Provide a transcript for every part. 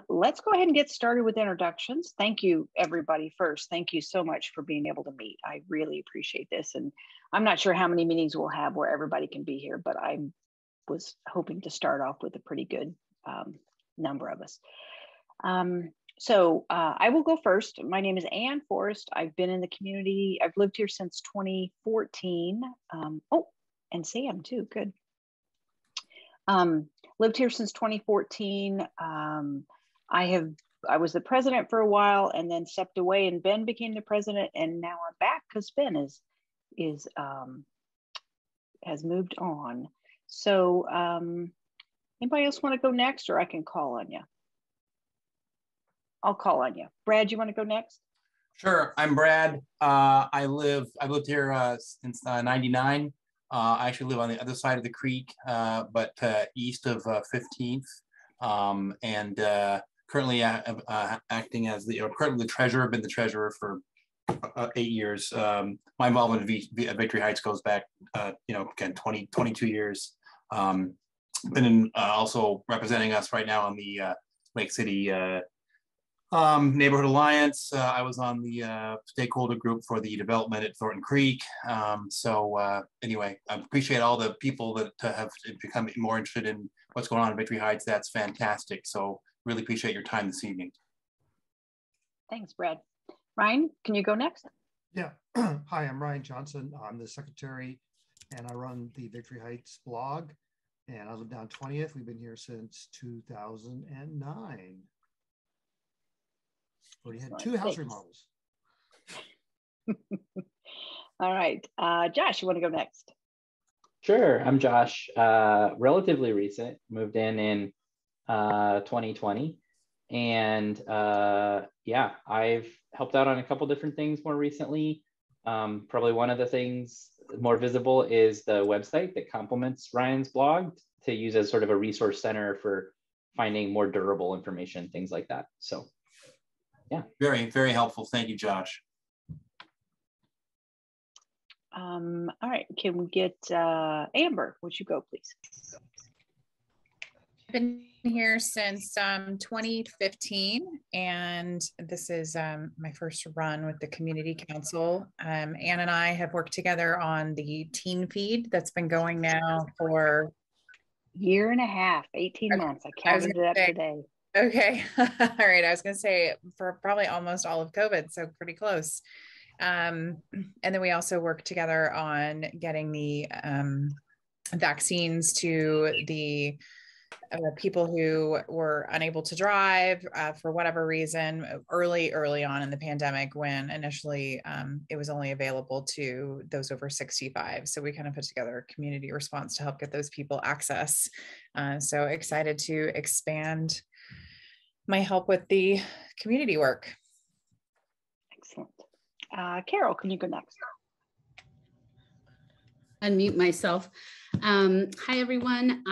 Let's go ahead and get started with introductions. Thank you, everybody. First, thank you so much for being able to meet. I really appreciate this. And I'm not sure how many meetings we'll have where everybody can be here, but I was hoping to start off with a pretty good number of us. I will go first. My name is Ann Forrest. I've been in the community. I've lived here since 2014. And Sam too, good. Lived here since 2014. I was the president for a while and then stepped away, and Ben became the president, and now I'm back because Ben has moved on. So anybody else want to go next, or I can call on you? I'll call on you. Brad, you want to go next? Sure. I'm Brad. I've lived here since '99. I actually live on the other side of the creek, but east of 15th, and currently acting as currently the treasurer. I've been the treasurer for 8 years. My involvement at Victory Heights goes back, again, 22 years. Been in, also representing us right now on the Lake City Neighborhood Alliance. I was on the stakeholder group for the development at Thornton Creek. Anyway, I appreciate all the people that have become more interested in what's going on in Victory Heights. That's fantastic. So really appreciate your time this evening. Thanks, Brad. Ryan, can you go next? Yeah. Hi, I'm Ryan Johnson. I'm the secretary and I run the Victory Heights blog, and I live down 20th. We've been here since 2009. Already had 2 house remodels. All right. Josh, you want to go next? Sure. I'm Josh. Relatively recent. Moved in 2020. And yeah, I've helped out on a couple different things more recently. Probably one of the things more visible is the website that complements Ryan's blog to use as sort of a resource center for finding more durable information, things like that. So yeah. Very, very helpful. Thank you, Josh. All right. Can we get Amber? Would you go, please? I've been here since 2015, and this is my first run with the community council. Ann and I have worked together on the teen feed that's been going now for a year and a half, 18 months. I counted it up today. Okay. All right. I was going to say for probably almost all of COVID, so pretty close. And then we also work together on getting the vaccines to the people who were unable to drive for whatever reason early on in the pandemic, when initially it was only available to those over 65. So we kind of put together a community response to help get those people access. So excited to expand my help with the community work. Excellent. Carol, can you go next? Unmute myself. Hi, everyone.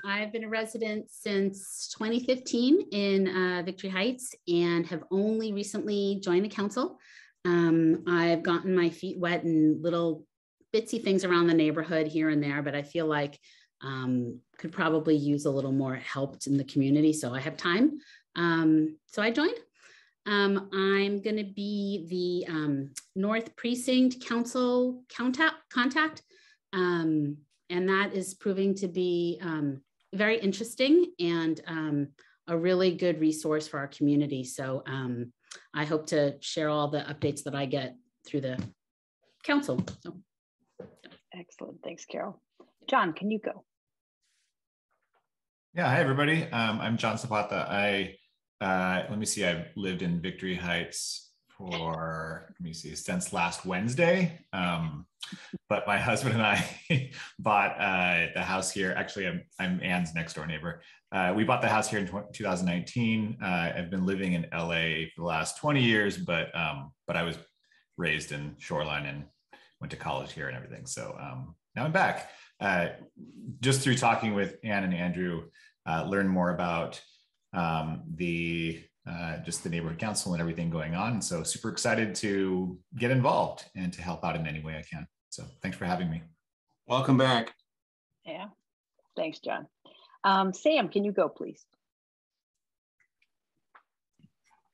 I've been a resident since 2015 in Victory Heights and have only recently joined the council. I've gotten my feet wet in little bitsy things around the neighborhood here and there, but I feel like could probably use a little more help in the community. So I have time. So I joined. I'm going to be the North Precinct Council contact. And that is proving to be very interesting and a really good resource for our community. So I hope to share all the updates that I get through the council. So. Excellent. Thanks, Carol. John, can you go? Yeah, hi, everybody. I'm John Zapata. Let me see, I've lived in Victory Heights for, since last Wednesday. But my husband and I bought the house here. Actually, I'm Ann's next door neighbor. We bought the house here in 2019. I've been living in LA for the last 20 years, but I was raised in Shoreline and went to college here and everything. So now I'm back. Just through talking with Ann and Andrew, learn more about just the neighborhood council and everything going on. And so super excited to get involved and to help out in any way I can. So thanks for having me. Welcome back. Yeah, thanks, John. Sam, can you go, please?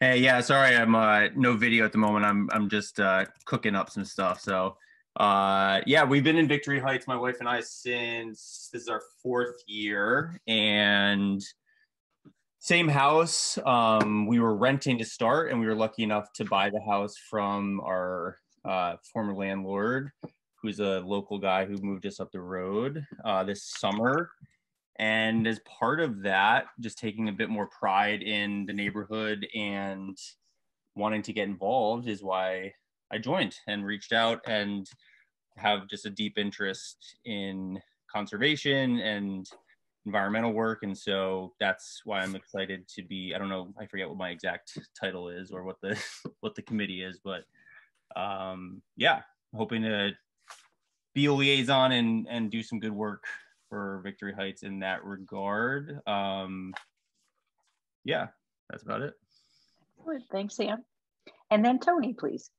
Hey, yeah, sorry, I'm no video at the moment. I'm just cooking up some stuff. So, yeah, we've been in Victory Heights, my wife and I, since this is our 4th year, and same house. We were renting to start, and we were lucky enough to buy the house from our former landlord, who's a local guy who moved us up the road this summer. And as part of that, just taking a bit more pride in the neighborhood and wanting to get involved is why I joined and reached out, and have just a deep interest in conservation and environmental work. And so that's why I'm excited to be, I don't know, I forget what my exact title is or what the what the committee is, but yeah, hoping to be a liaison and do some good work for Victory Heights in that regard. Yeah, that's about it. Good. Thanks, Sam. And then Tony, please.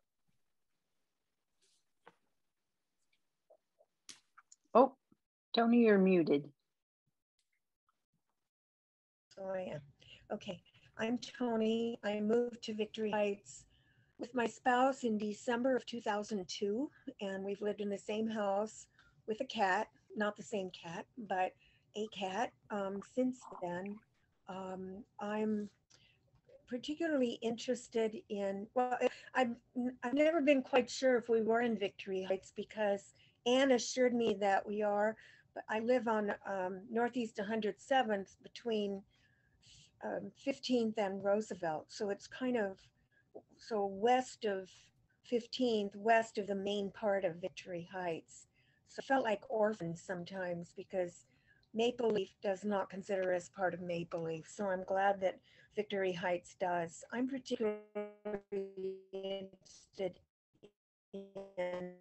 Oh, Tony, you're muted. Oh, I am. Okay, I'm Tony. I moved to Victory Heights with my spouse in December of 2002, and we've lived in the same house with a cat, not the same cat, but a cat since then. I'm particularly interested in, well, I've never been quite sure if we were in Victory Heights because Anne assured me that we are, but I live on Northeast 107th between 15th and Roosevelt. So it's kind of, so west of 15th, west of the main part of Victory Heights. So I felt like orphans sometimes because Maple Leaf does not consider us part of Maple Leaf. So I'm glad that Victory Heights does. I'm particularly interested in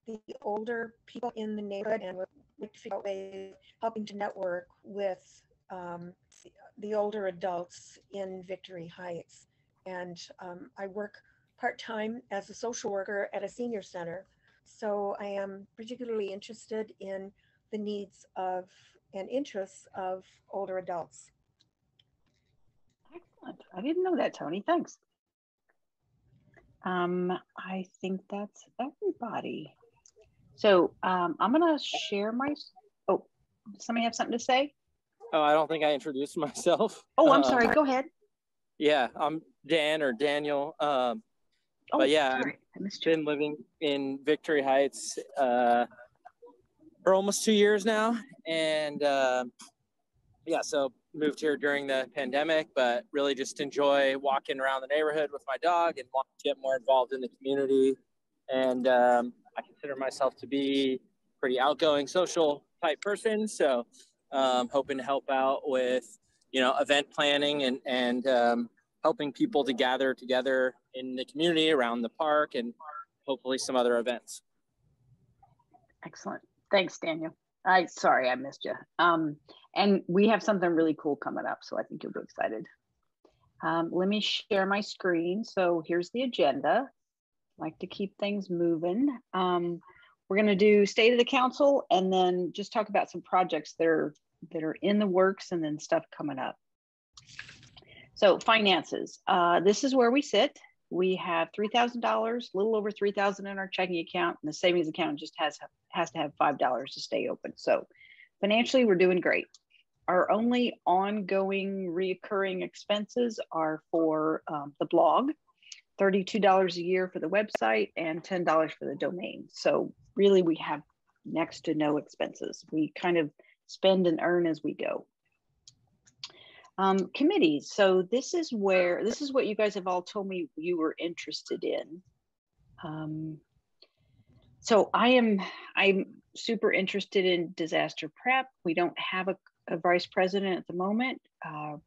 the older people in the neighborhood, and we're figure out ways helping to network with the older adults in Victory Heights. And I work part-time as a social worker at a senior center. So I am particularly interested in the needs of and interests of older adults. Excellent. I didn't know that, Tony. Thanks. I think that's everybody. So I'm going to share my, oh, does somebody have something to say? Oh, I don't think I introduced myself. Oh, I'm sorry. Go ahead. Yeah, I'm Dan or Daniel. Oh, but yeah, sorry. I missed you. Been living in Victory Heights for almost 2 years now. And yeah, so moved here during the pandemic, but really just enjoy walking around the neighborhood with my dog and want to get more involved in the community. And I consider myself to be a pretty outgoing, social type person. So hoping to help out with, event planning and helping people to gather together in the community around the park and hopefully some other events. Excellent. Thanks, Daniel. Sorry, I missed you. And we have something really cool coming up, so I think you'll be excited. Let me share my screen. So here's the agenda. I like to keep things moving. We're going to do State of the Council and then just talk about some projects that are in the works and then stuff coming up. So finances. This is where we sit. We have $3,000, a little over $3,000 in our checking account, and the savings account just has to have $5 to stay open. So financially, we're doing great. Our only ongoing reoccurring expenses are for the blog, $32 a year for the website and $10 for the domain. So really, we have next to no expenses. We kind of spend and earn as we go. Committees. So this is what you guys have all told me you were interested in. So I'm super interested in disaster prep. We don't have a vice president at the moment.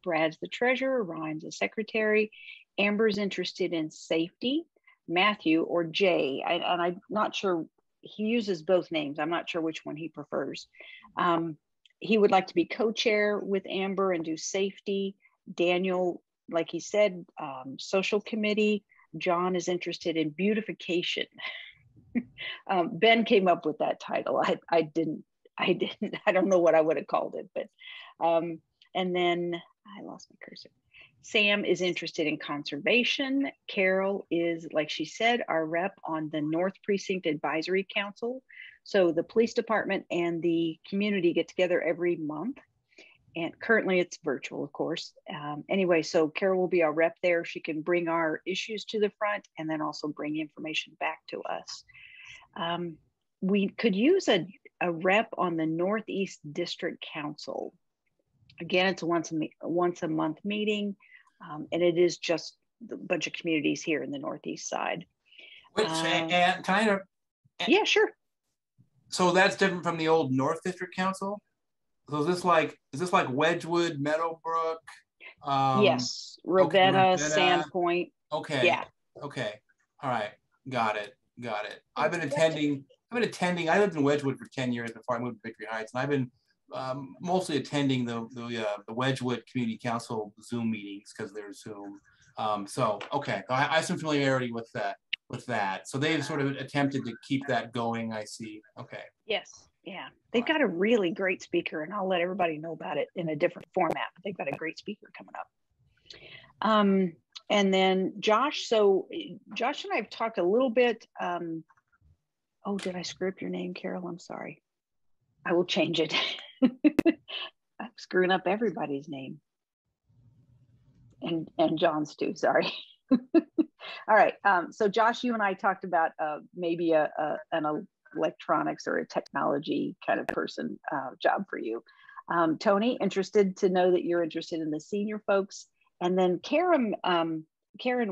Brad's the treasurer, Ryan's the secretary. Amber's interested in safety. Matthew or Jay, and I'm not sure, he uses both names. I'm not sure which one he prefers. He would like to be co-chair with Amber and do safety. Daniel, like he said, social committee. John is interested in beautification. Ben came up with that title. I don't know what I would have called it, but and then I lost my cursor. Sam is interested in conservation. Carol is, like she said, our rep on the North Precinct Advisory Council. So the police department and the community get together every month. And currently it's virtual, of course. Anyway, so Carol will be our rep there. She can bring our issues to the front and then also bring information back to us. We could use a rep on the Northeast District Council. Again, it's a once a month meeting, and it is just a bunch of communities here in the Northeast side. Which, and kind of. Yeah, sure. So that's different from the old North District Council? So is this like Wedgwood, Meadowbrook? Yes, Ravenna, okay, Sandpoint. Okay. Yeah. Okay. All right. Got it. I've been attending. I lived in Wedgwood for 10 years before I moved to Victory Heights, and I've been mostly attending the Wedgwood Community Council Zoom meetings because they're Zoom. So okay, I have some familiarity with that. So they've sort of attempted to keep that going. I see. Okay. Yes. Yeah. They've got a really great speaker, and I'll let everybody know about it in a different format. But they've got a great speaker coming up. And then Josh. So Josh and I have talked a little bit. Oh, did I screw up your name, Carol? I'm sorry. I will change it. I'm screwing up everybody's name. And John's too, sorry. All right, so Josh, you and I talked about maybe an electronics or a technology kind of person job for you. Tony, interested to know that you're interested in the senior folks. And then Karen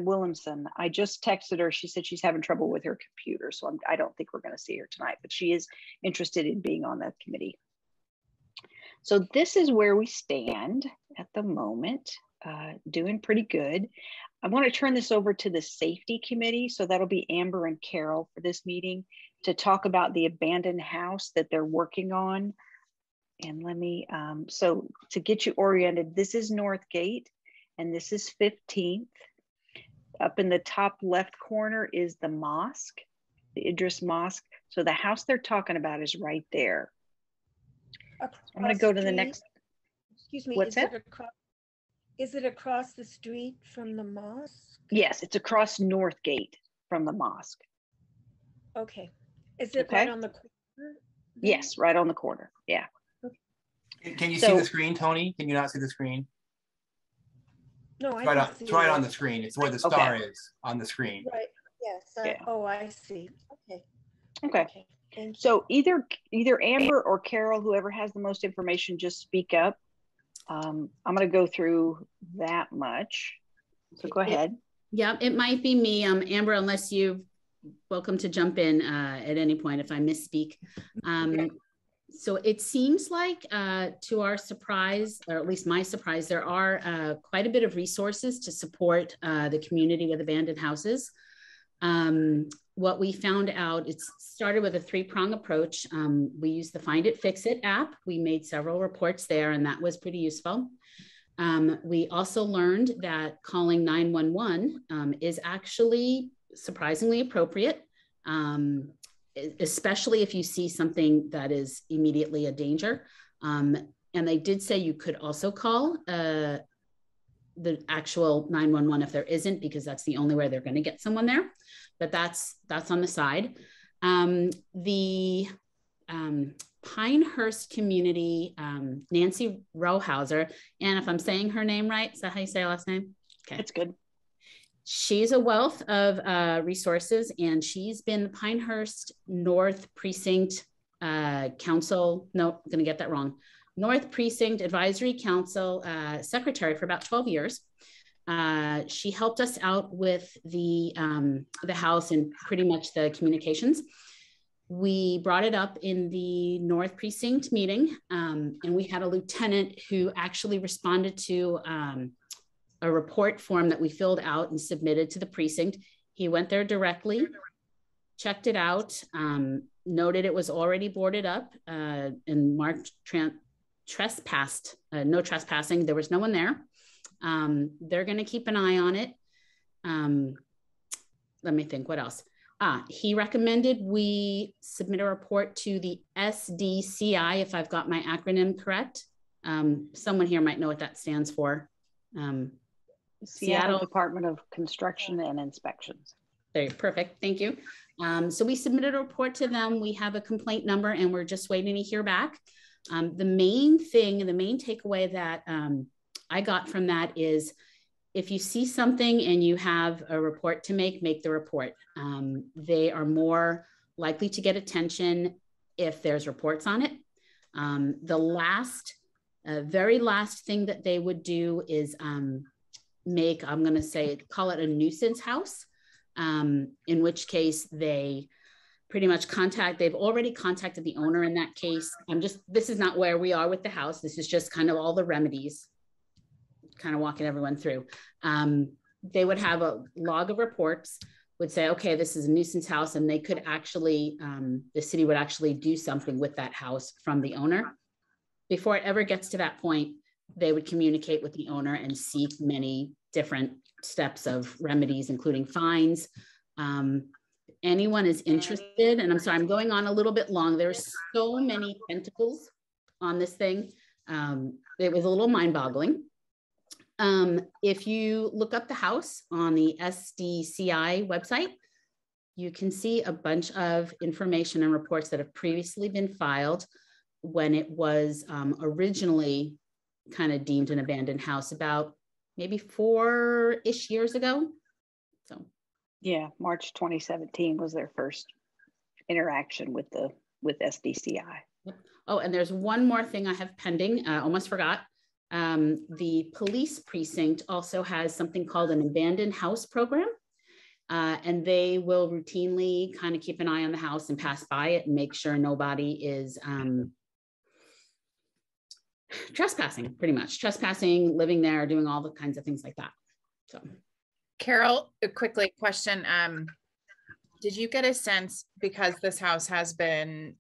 Williamson, I just texted her. She said she's having trouble with her computer, so I don't think we're going to see her tonight, but she is interested in being on that committee. So this is where we stand at the moment, doing pretty good. I want to turn this over to the safety committee. So that'll be Amber and Carol for this meeting to talk about the abandoned house that they're working on. And let me, so to get you oriented, this is North Gate and this is 15th. Up in the top left corner is the mosque, the Idris Mosque. So the house they're talking about is right there. I'm going to go to the next. Excuse me. What's that? Is it across the street from the mosque? Yes, it's across North Gate from the mosque. Okay. Is it right on the corner? Yes, right on the corner. Yeah. Okay. Can you see the screen, Tony? Can you not see the screen? No, it's right on the screen. It's where the star is on the screen. Right. Yes. Oh, I see. Okay. So either Amber or Carol, whoever has the most information, just speak up. I'm going to go through that much. So go ahead. Yeah, it might be me, Amber, unless you're welcome to jump in at any point if I misspeak. So it seems like to our surprise, or at least my surprise, there are quite a bit of resources to support the community with abandoned houses. What we found out, it started with a three-prong approach. We used the Find It, Fix It app. We made several reports there, and that was pretty useful. We also learned that calling 911 is actually surprisingly appropriate, especially if you see something that is immediately a danger. And they did say you could also call the actual 911 if there isn't, because that's the only way they're going to get someone there. But that's on the side. The Pinehurst community, Nancy Rohauser, and if I'm saying her name right, is that how you say her last name? Okay, that's good. She's a wealth of resources, and she's been Pinehurst North Precinct Council. No, I'm going to get that wrong. North Precinct Advisory Council secretary for about 12 years. She helped us out with the house and pretty much the communications. We brought it up in the North Precinct meeting, and we had a lieutenant who actually responded to a report form that we filled out and submitted to the precinct. He went there directly, checked it out, noted it was already boarded up, and marked trespassed, no trespassing. There was no one there. They're going to keep an eye on it. Let me think, what else? He recommended we submit a report to the SDCI, if I've got my acronym correct. Someone here might know what that stands for. Seattle Department of Construction and Inspections. Very perfect. Thank you. So we submitted a report to them. We have a complaint number and we're just waiting to hear back. The main takeaway that I got from that is if you see something and you have a report to make the report. They are more likely to get attention if there's reports on it. The very last thing that they would do is call it a nuisance house, in which case they pretty much they've already contacted the owner in that case. This is not where we are with the house. This is just kind of all the remedies, kind of walking everyone through. They would have a log of reports, would say, okay, this is a nuisance house, and they could actually, the city would actually do something with that house from the owner. Before it ever gets to that point, they would communicate with the owner and seek many different steps of remedies, including fines. Anyone is interested, and I'm sorry, I'm going on a little bit long. There's so many tentacles on this thing. It was a little mind-boggling. If you look up the house on the SDCI website, you can see a bunch of information and reports that have previously been filed when it was originally kind of deemed an abandoned house about maybe 4-ish years ago. So yeah, March 2017 was their first interaction with SDCI. Oh, and there's one more thing I have pending. I almost forgot. The police precinct also has something called an abandoned house program. And they will routinely kind of keep an eye on the house and pass by it and make sure nobody is trespassing, pretty much. Trespassing, living there, doing all the kinds of things like that. So, Carol, a quickly question. Did you get a sense, because this house has been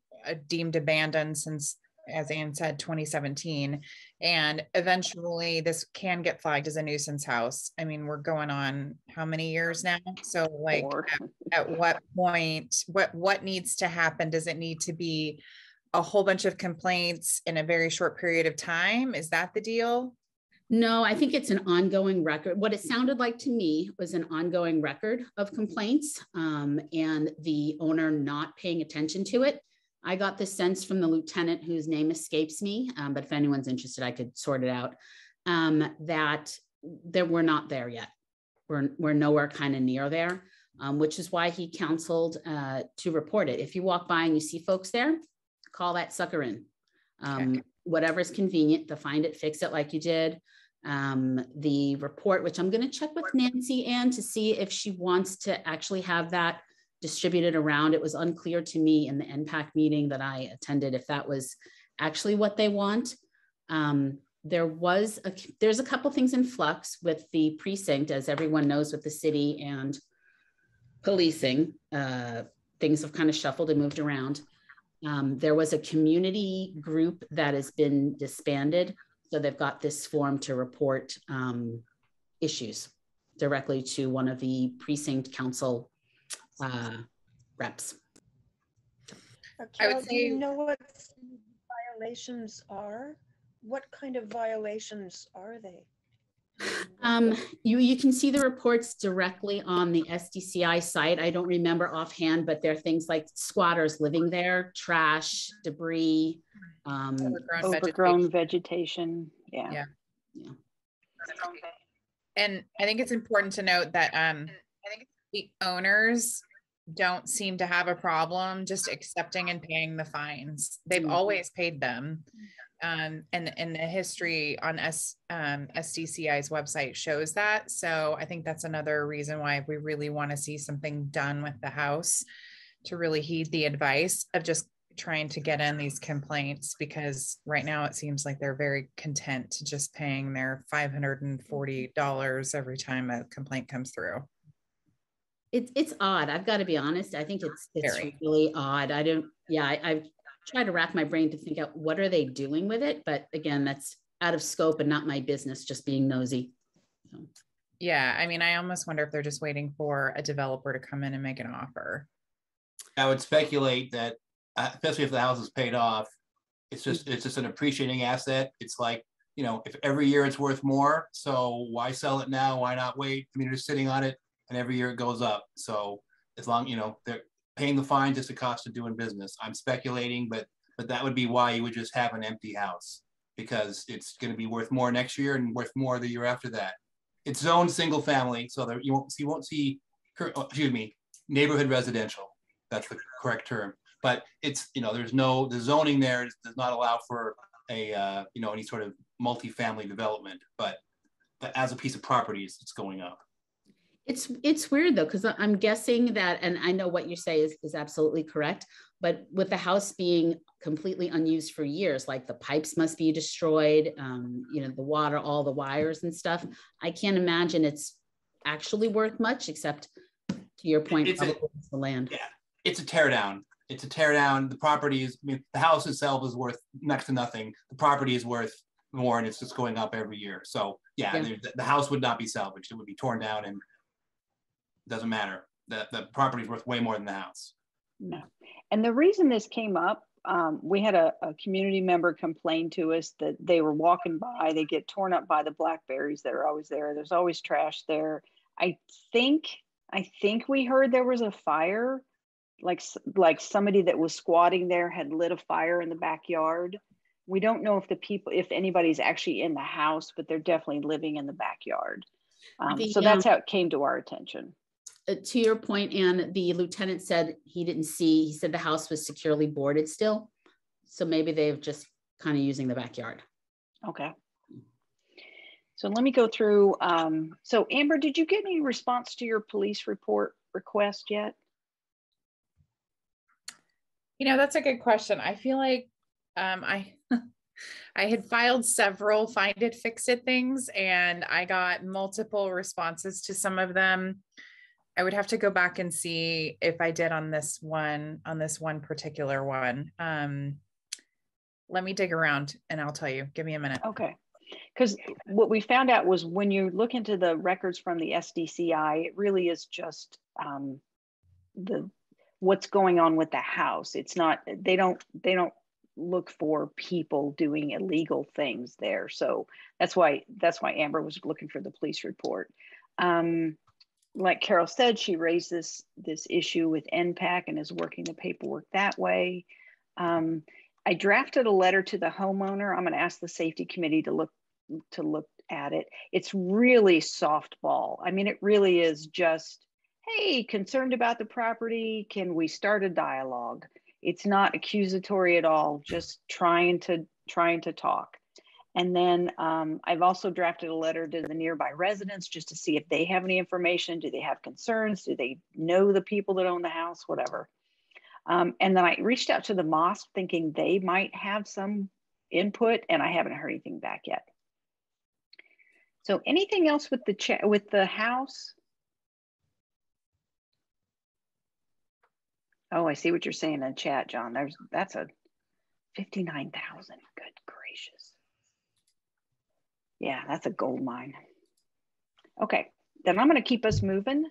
deemed abandoned since, as Anne said, 2017, and eventually this can get flagged as a nuisance house? I mean, we're going on how many years now? So like at what point, what needs to happen? Does it need to be a whole bunch of complaints in a very short period of time? Is that the deal? No, I think it's an ongoing record. What it sounded like to me was an ongoing record of complaints and the owner not paying attention to it. I got the sense from the lieutenant, whose name escapes me, but if anyone's interested, I could sort it out, that we're not there yet. We're nowhere kind of near there, which is why he counseled to report it. If you walk by and you see folks there, call that sucker in. Okay. Whatever's convenient to find it, fix it like you did. The report, which I'm going to check with Nancy Ann to see if she wants to actually have that distributed around. It was unclear to me in the NPAC meeting that I attended if that was actually what they want. There's a couple things in flux with the precinct, as everyone knows, with the city and policing. Things have kind of shuffled and moved around. There was a community group that has been disbanded, so they've got this form to report issues directly to one of the precinct council reps. Carol, do you know what violations are? What kind of violations are they? You can see the reports directly on the SDCI site. I don't remember offhand, but there are things like squatters living there, trash, debris, overgrown vegetation. Yeah. And I think it's important to note that I think the owners don't seem to have a problem just accepting and paying the fines. They've always paid them. And the history on SDCI's website shows that. So I think that's another reason why we really want to see something done with the house, to really heed the advice of just trying to get in these complaints, because right now it seems like they're very content to just paying their $540 every time a complaint comes through. It's odd. I've got to be honest. I think it's really odd. I've tried to rack my brain to think out what are they doing with it, but again, that's out of scope and not my business, just being nosy. So. Yeah, I mean, I almost wonder if they're just waiting for a developer to come in and make an offer. I would speculate that, especially if the house is paid off, it's just an appreciating asset. It's like you know, if every year it's worth more, so why sell it now? Why not wait? I mean, you're sitting on it and every year it goes up. So as long, you know, they're paying the fine, just the cost of doing business. I'm speculating, but that would be why you would just have an empty house, because it's going to be worth more next year and worth more the year after that. It's zoned single family, so there you won't see, excuse me, neighborhood residential. That's the correct term. But it's, you know, the zoning there does not allow for a, you know, any sort of multifamily development, but as a piece of property, it's going up. It's weird though, because I'm guessing that, and I know what you say is absolutely correct, but with the house being completely unused for years, like the pipes must be destroyed, you know, the water, all the wires and stuff. I can't imagine it's actually worth much, except to your point, it's the land. Yeah, it's a tear down. It's a tear down. The property is, I mean, the house itself is worth next to nothing. The property is worth more, and it's just going up every year. So yeah. The house would not be salvaged. It would be torn down, and it doesn't matter. The property is worth way more than the house. No. And the reason this came up, we had a community member complain to us that they were walking by, they get torn up by the blackberries that are always there. There's always trash there. I think we heard there was a fire, like somebody that was squatting there had lit a fire in the backyard. We don't know if anybody's actually in the house, but they're definitely living in the backyard. So that's how it came to our attention. To your point, Anne, the lieutenant said he said the house was securely boarded still. So maybe they've just kind of using the backyard. Okay. So let me go through. So Amber, did you get any response to your police report request yet? You know, that's a good question. I feel like I had filed several find it, fix it things, and I got multiple responses to some of them. I would have to go back and see if I did on this one particular one. Let me dig around and I'll tell you. Give me a minute. Okay. Because what we found out was when you look into the records from the SDCI, it really is just what's going on with the house. It's not, they don't look for people doing illegal things there. So that's why Amber was looking for the police report. Like Carol said, she raised this issue with NPAC and is working the paperwork that way. I drafted a letter to the homeowner. I'm going to ask the safety committee to look at it. It's really softball. I mean, it really is just, hey, concerned about the property, can we start a dialogue? It's not accusatory at all, just trying to talk. And then I've also drafted a letter to the nearby residents just to see if they have any information. Do they have concerns? Do they know the people that own the house? Whatever. And then I reached out to the mosque thinking they might have some input, and I haven't heard anything back yet. So anything else with the house? Oh, I see what you're saying in the chat, John. That's a 59,000. Good gracious. Yeah, that's a gold mine. Okay, then I'm going to keep us moving.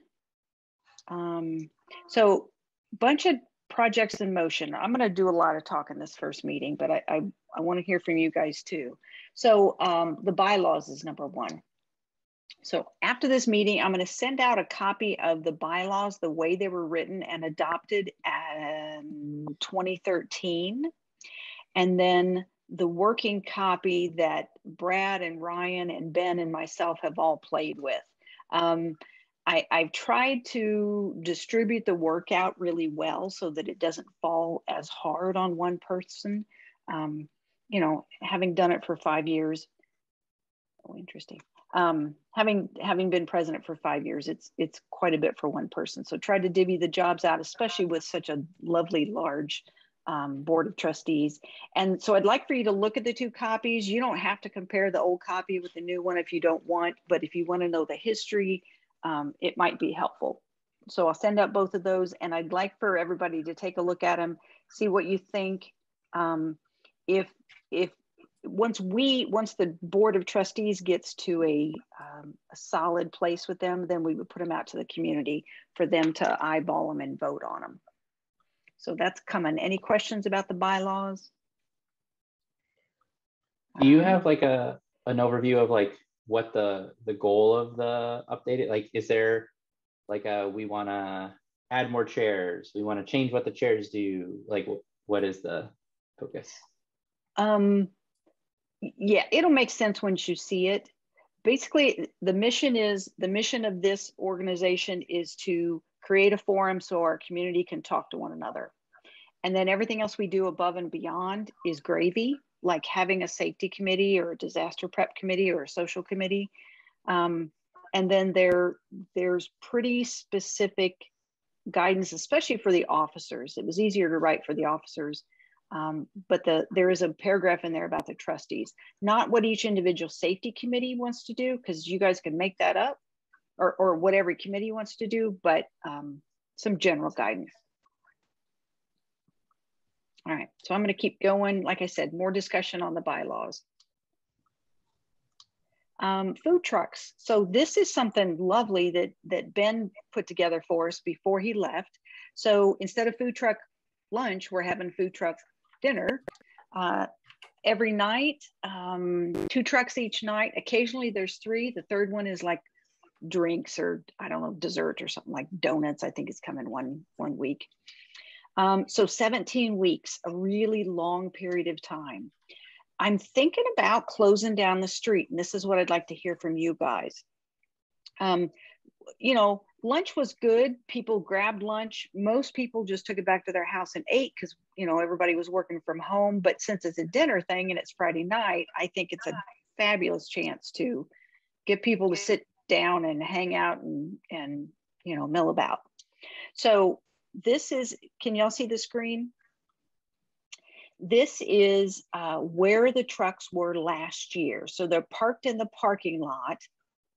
So bunch of projects in motion. I'm going to do a lot of talk in this first meeting, but I want to hear from you guys too. So the bylaws is number one. So after this meeting, I'm going to send out a copy of the bylaws, the way they were written and adopted in 2013. And then the working copy that Brad and Ryan and Ben and myself have all played with. I've tried to distribute the work out really well so that it doesn't fall as hard on one person. You know, having done it for 5 years, oh, interesting. Having been president for 5 years, it's quite a bit for one person. So try to divvy the jobs out, especially with such a lovely, large board of trustees. And so I'd like for you to look at the two copies. You don't have to compare the old copy with the new one if you don't want, but if you want to know the history, it might be helpful. So I'll send out both of those, and I'd like for everybody to take a look at them, see what you think. Once the board of trustees gets to a solid place with them, then we would put them out to the community for them to eyeball them and vote on them. So that's coming. Any questions about the bylaws? Do you have like a an overview of like what the goal of the updated, like, is there like we want to add more chairs, we want to change what the chairs do, like what is the focus? Yeah, it'll make sense once you see it. Basically, the mission of this organization is to create a forum so our community can talk to one another. And then everything else we do above and beyond is gravy, like having a safety committee or a disaster prep committee or a social committee. And then there's pretty specific guidance, especially for the officers. It was easier to write for the officers. But there is a paragraph in there about the trustees, not what each individual safety committee wants to do, because you guys can make that up, or what every committee wants to do, but some general guidance. All right, so I'm going to keep going. Like I said, more discussion on the bylaws. Food trucks. So this is something lovely that Ben put together for us before he left. So instead of food truck lunch, we're having food truck dinner every night, 2 trucks each night. Occasionally there's 3. The third one is like drinks or I don't know, dessert or something, like donuts. I think it's coming one week. So 17 weeks, a really long period of time. I'm thinking about closing down the street, and this is what I'd like to hear from you guys. You know, lunch was good. People grabbed lunch. Most people just took it back to their house and ate because, you know, everybody was working from home. But since it's a dinner thing and it's Friday night, I think it's a fabulous chance to get people to sit down and hang out and you know, mill about. So this is, can y'all see the screen? This is where the trucks were last year. So they're parked in the parking lot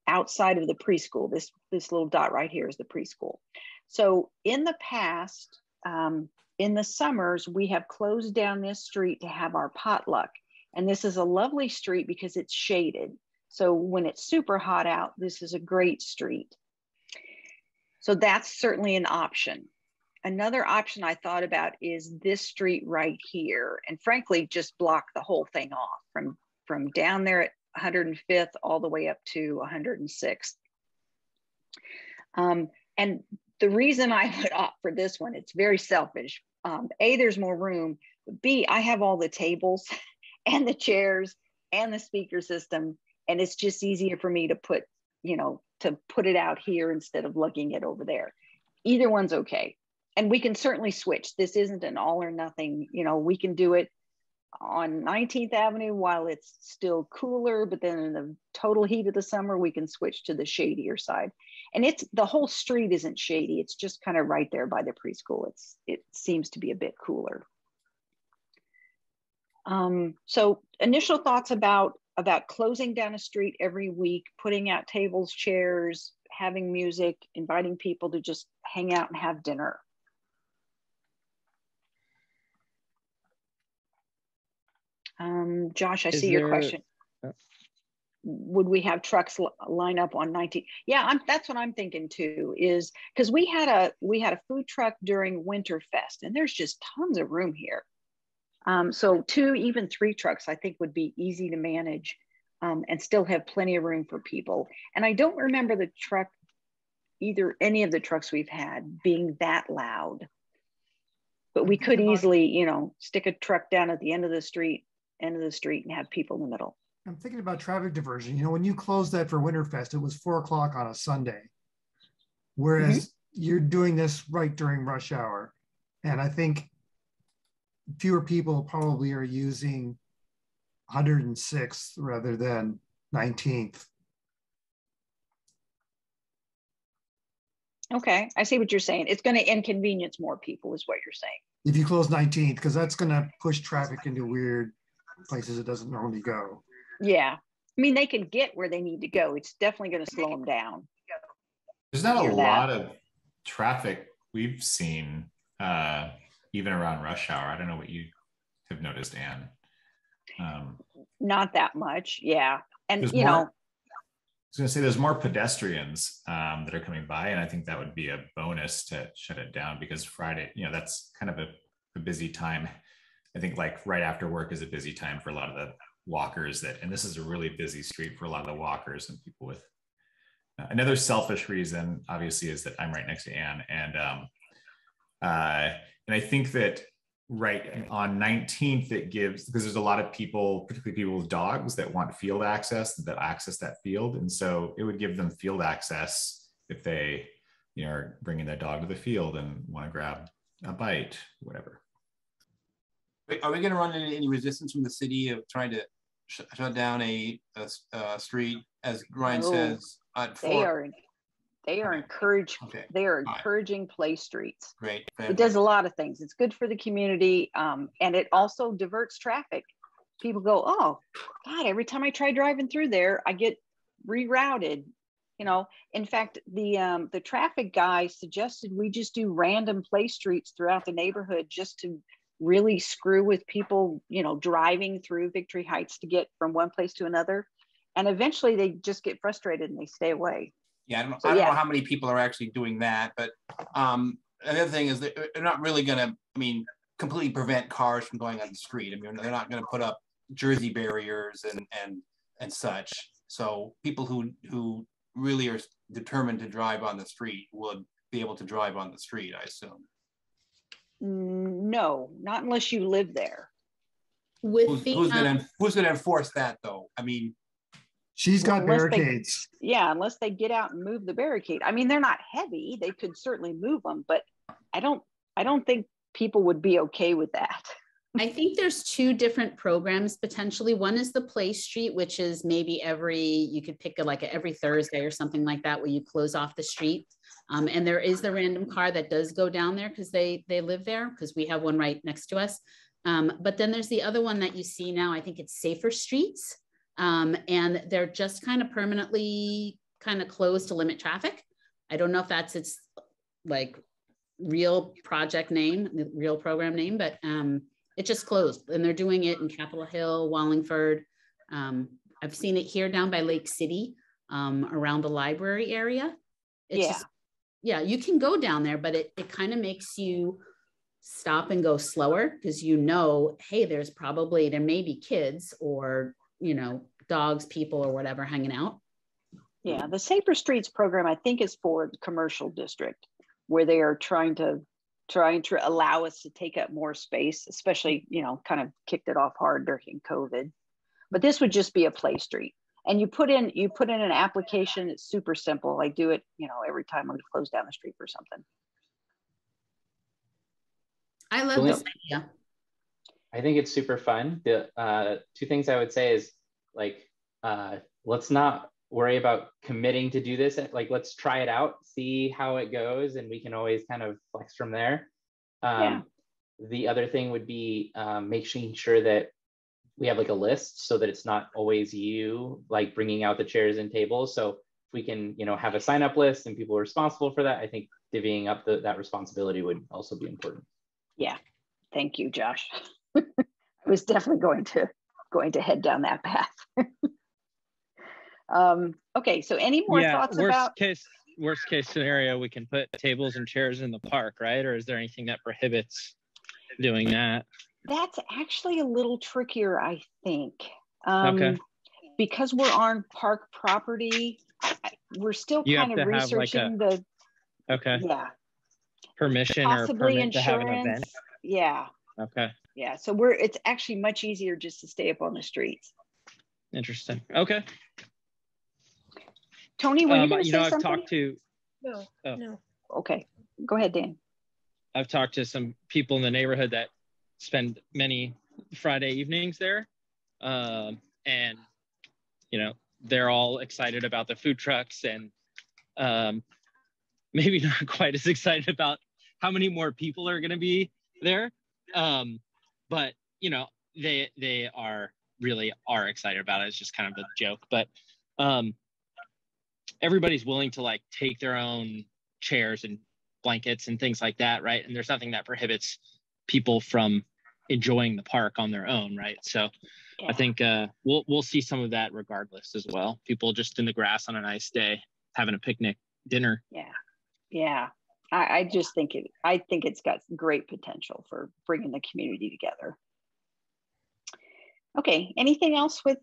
outside of the preschool. This little dot right here is the preschool. So in the past, in the summers, we have closed down this street to have our potluck. And this is a lovely street because it's shaded. So when it's super hot out, this is a great street. So that's certainly an option. Another option I thought about is this street right here. And frankly, just block the whole thing off from down there at 105th all the way up to 106th. And the reason I would opt for this one, it's very selfish. A, there's more room. B, I have all the tables and the chairs and the speaker system. And it's just easier for me to put, you know, to put it out here instead of lugging it over there. Either one's okay. And we can certainly switch. This isn't an all or nothing, you know, we can do it on 19th Avenue while it's still cooler, but then in the total heat of the summer, we can switch to the shadier side. And it's, the whole street isn't shady. It's just kind of right there by the preschool. It seems to be a bit cooler. So initial thoughts about closing down a street every week, putting out tables, chairs, having music, inviting people to just hang out and have dinner. Josh, I see your question. Would we have trucks line up on 19? Yeah, that's what I'm thinking too, is because we had a food truck during Winterfest, and there's just tons of room here. So 2, even 3 trucks, I think would be easy to manage and still have plenty of room for people. And I don't remember the truck, any of the trucks we've had being that loud, but we could easily, you know, stick a truck down at the end of the street and have people in the middle. I'm thinking about traffic diversion. You know, when you closed that for Winterfest, it was 4 o'clock on a Sunday, whereas you're doing this right during rush hour. And I think fewer people probably are using 106th rather than 19th. Okay, I see what you're saying. It's going to inconvenience more people is what you're saying. If you close 19th, because that's going to push traffic into weird places it doesn't normally go. Yeah, I mean, they can get where they need to go. It's definitely going to slow them down. There's not a lot of traffic we've seen, even around rush hour. I don't know what you have noticed, Anne. Not that much, yeah. And you know, I was going to say there's more pedestrians that are coming by, and I think that would be a bonus to shut it down, because Friday, you know, that's kind of a busy time. I think like right after work is a busy time for a lot of the walkers and this is a really busy street for a lot of the walkers and people with another selfish reason, obviously, is that I'm right next to Anne. And I think that right on 19th, it gives, because there's a lot of people, particularly people with dogs, that want field access, that access that field. And so it would give them field access if they, are bringing their dog to the field and want to grab a bite, whatever. Are we going to run into any resistance from the city of trying to shut down a street, as Ryan says? They are encouraged. Okay. They are encouraging play streets. Great. It does a lot of things. It's good for the community, and it also diverts traffic. People go, oh God! Every time I try driving through there, I get rerouted. In fact, the traffic guy suggested we just do random play streets throughout the neighborhood, just to really screw with people, driving through Victory Heights to get from one place to another. And eventually they just get frustrated and they stay away. Yeah, I don't know how many people are actually doing that, but another thing is that they're not really going to, completely prevent cars from going on the street. They're not going to put up Jersey barriers and such. So people who really are determined to drive on the street would be able to drive on the street, I assume. No, not unless you live there. Who's going to enforce that, though? She's got barricades. Unless they get out and move the barricade. They're not heavy. They could certainly move them, but I don't think people would be okay with that. I think there's two different programs potentially. One is the Play Street, which is maybe you could pick every Thursday or something like that, where you close off the street. And there is the random car that does go down there because they live there, because we have one right next to us. But then there's the other one that you see now. I think it's Safer Streets. And they're just kind of permanently closed to limit traffic. I don't know if that's its real project name, the real program name, but it just closed, and they're doing it in Capitol Hill, Wallingford. I've seen it here down by Lake City, around the library area. You can go down there, but it kind of makes you stop and go slower, because hey, there may be kids or dogs, people, or whatever hanging out. Yeah, the Safer Streets program, I think, is for the commercial district, where they are trying to allow us to take up more space, especially, kind of kicked it off hard during COVID. But this would just be a play street. And you put in an application. It's super simple. I do it, every time I close down the street for something. I love this idea. I think it's super fun. The two things I would say is let's not worry about committing to do this. Let's try it out, see how it goes, and we can always kind of flex from there. The other thing would be making sure that we have a list, so that it's not always you bringing out the chairs and tables. So if we can, have a sign up list and people are responsible for that, I think divvying up that responsibility would also be important. Yeah, thank you, Josh. I was definitely going to head down that path. Okay, so any more thoughts about worst case scenario, we can put tables and chairs in the park, right? Or is there anything that prohibits doing that? That's actually a little trickier, I think. Okay. Because we're on park property, we're still kind of researching permission or permit to have an event. Yeah. Okay. Yeah. So it's actually much easier just to stay up on the streets. Interesting. Okay. Tony, were you going to say I've something? talked to. No. Okay. Go ahead, Dan. I've talked to some people in the neighborhood that spend many Friday evenings there. And, they're all excited about the food trucks, and maybe not quite as excited about how many more people are going to be there. But, they are excited about it. It's just kind of a joke, but everybody's willing to take their own chairs and blankets and things like that, right? And there's nothing that prohibits people from enjoying the park on their own, right? So I think we'll see some of that regardless as well. People just in the grass on a nice day having a picnic dinner. Yeah. I just think it's got great potential for bringing the community together. Okay, anything else with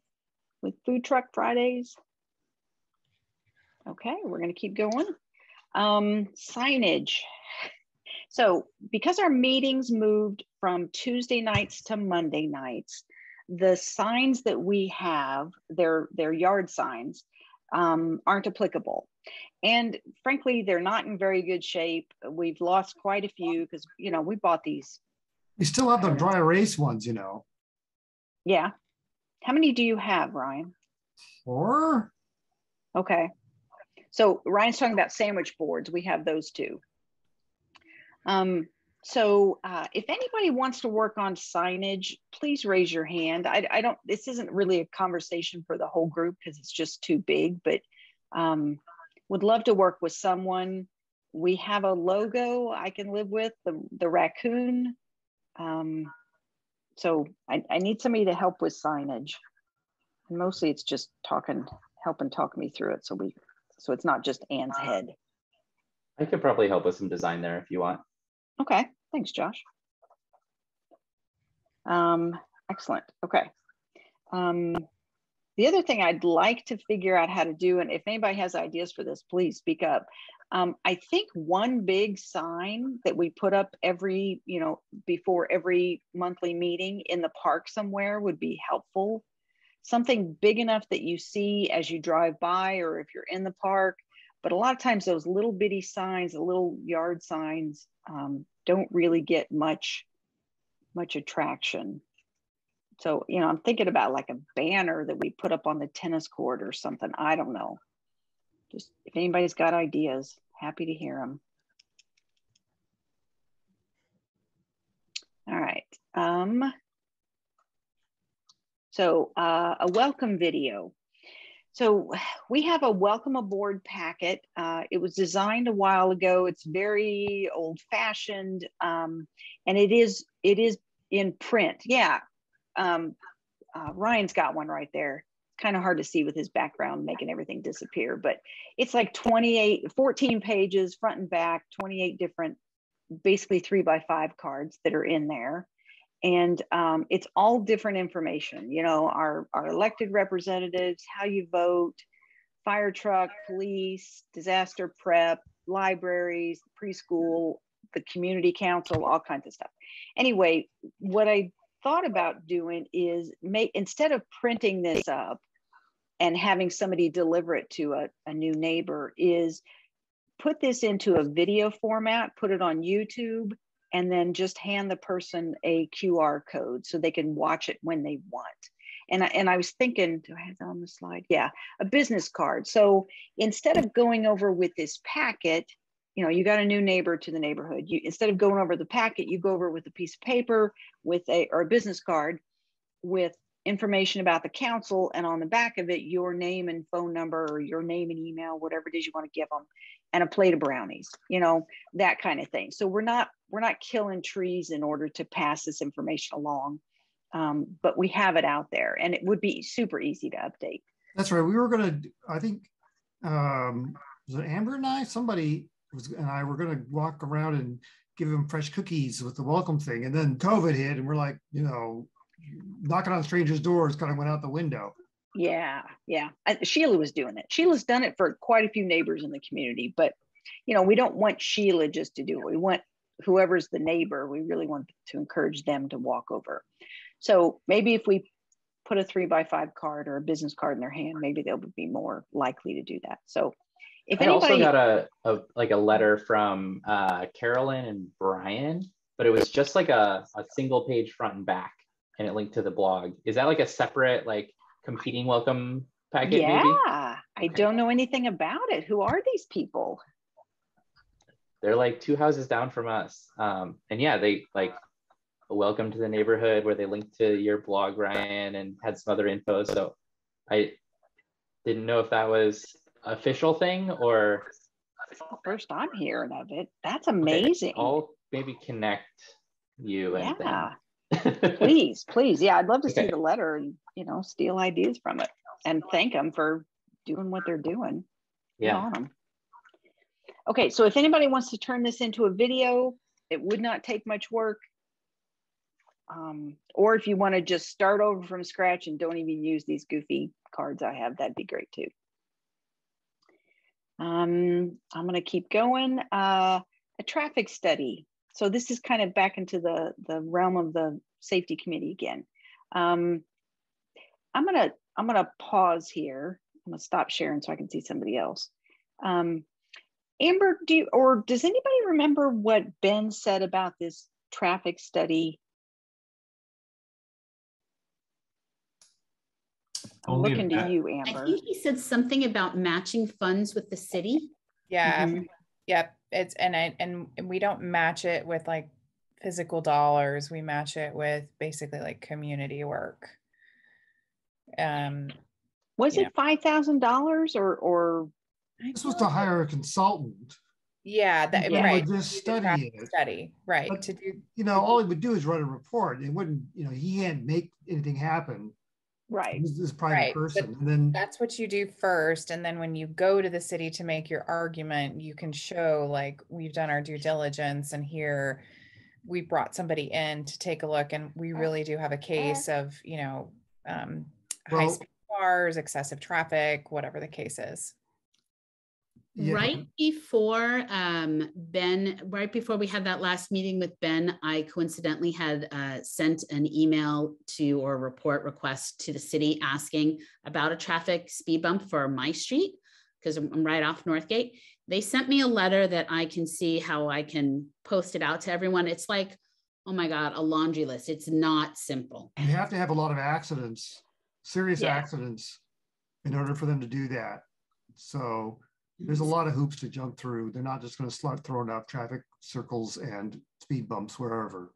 Food Truck Fridays? Okay, we're gonna keep going. Signage. So because our meetings moved from Tuesday nights to Monday nights, the signs that we have, they're yard signs, aren't applicable. And frankly, they're not in very good shape. We've lost quite a few because, you know, we bought these. You still have the dry erase ones, you know. Yeah. How many do you have, Ryan? 4? Okay. So Ryan's talking about sandwich boards. We have those too. So if anybody wants to work on signage, please raise your hand. I don't, this isn't really a conversation for the whole group because it's just too big, but would love to work with someone. We have a logo I can live with, the raccoon. So I need somebody to help with signage. And mostly it's just helping talk me through it. So it's not just Anne's head. I could probably help with some design there if you want. Okay, thanks, Josh. Excellent. Okay. The other thing I'd like to figure out how to do, and if anybody has ideas for this, please speak up. I think one big sign that we put up before every monthly meeting in the park somewhere would be helpful. Something big enough that you see as you drive by or if you're in the park. But a lot of times those little bitty signs, the little yard signs, don't really get much attraction. So, you know, I'm thinking about like a banner that we put up on the tennis court or something. I don't know. Just if anybody's got ideas, happy to hear them. All right. So a welcome video. So we have a welcome aboard packet. It was designed a while ago. It's very old fashioned, and it is in print. Yeah, Ryan's got one right there. Kind of hard to see with his background making everything disappear, but it's like 14 pages front and back, 28 different, basically 3x5 cards that are in there. And it's all different information, you know, our elected representatives, how you vote, fire truck, police, disaster prep, libraries, preschool, the community council, all kinds of stuff. Anyway, what I thought about doing is instead of printing this up and having somebody deliver it to a new neighbor, is put this into a video format, put it on YouTube, and then just hand the person a QR code so they can watch it when they want. And I was thinking, do I have that on the slide? Yeah, a business card. So instead of going over with this packet, you know, you got a new neighbor to the neighborhood. Instead of going over the packet, you go over with a piece of paper or a business card with information about the council, and on the back of it, your name and phone number, or your name and email, whatever it is you want to give them, and a plate of brownies, you know, that kind of thing. So we're not killing trees in order to pass this information along, but we have it out there, and it would be super easy to update. That's right. We were going to, I think, was it Amber and I? Somebody and I were going to walk around and give them fresh cookies with the welcome thing, and then COVID hit, and we're like, you know, knocking on strangers' doors kind of went out the window. Yeah. Sheila was doing it. Sheila's done it for quite a few neighbors in the community, but you know, we don't want Sheila just to do it. We want whoever's the neighbor, we really want to encourage them to walk over. So maybe if we put a 3x5 card or a business card in their hand, maybe they'll be more likely to do that. So if anybody also got a letter from Carolyn and Brian, but it was just like a single page front and back, and it linked to the blog. Is that like a separate, like, competing welcome packet? Yeah, maybe? I don't know anything about it. Who are these people? They're like 2 houses down from us. And yeah, they like a welcome to the neighborhood where they linked to your blog, Ryan, and had some other info. So I didn't know if that was an official thing or. First I'm hearing of it. That's amazing. Okay. I'll maybe connect you and yeah. Please. Yeah, I'd love to Okay. see the letter and, you know, steal ideas from it and thank them for doing what they're doing. Yeah. On them. Okay, so if anybody wants to turn this into a video, it would not take much work. or if you want to just start over from scratch and don't even use these goofy cards I have, that'd be great too. I'm going to keep going. A traffic study. So this is kind of back into the realm of the safety committee again. I'm gonna pause here. I'm gonna stop sharing so I can see somebody else. Amber, does anybody remember what Ben said about this traffic study? I'm looking to you, Amber. I think he said something about matching funds with the city. Yeah. Mm-hmm. Yep. It's and we don't match it with like physical dollars. We match it with basically like community work. Was it $5,000 or this was to hire a consultant? Yeah, right. Would just study it. Study, right? But, to do, all he would do is write a report. It wouldn't, he can't make anything happen. Right. He's this private person. And then that's what you do first. And then when you go to the city to make your argument, you can show like we've done our due diligence and here we brought somebody in to take a look and we really do have a case of, high speed cars, excessive traffic, whatever the case is. Yeah. Right before right before we had that last meeting with Ben, I coincidentally had sent an email or report request to the city asking about a traffic speed bump for my street because I'm right off Northgate. They sent me a letter that I can see how I can post it out to everyone. It's like, oh my God, a laundry list. It's not simple. You have to have a lot of accidents, serious accidents, in order for them to do that. So there's a lot of hoops to jump through. They're not just going to start throwing out traffic circles and speed bumps wherever.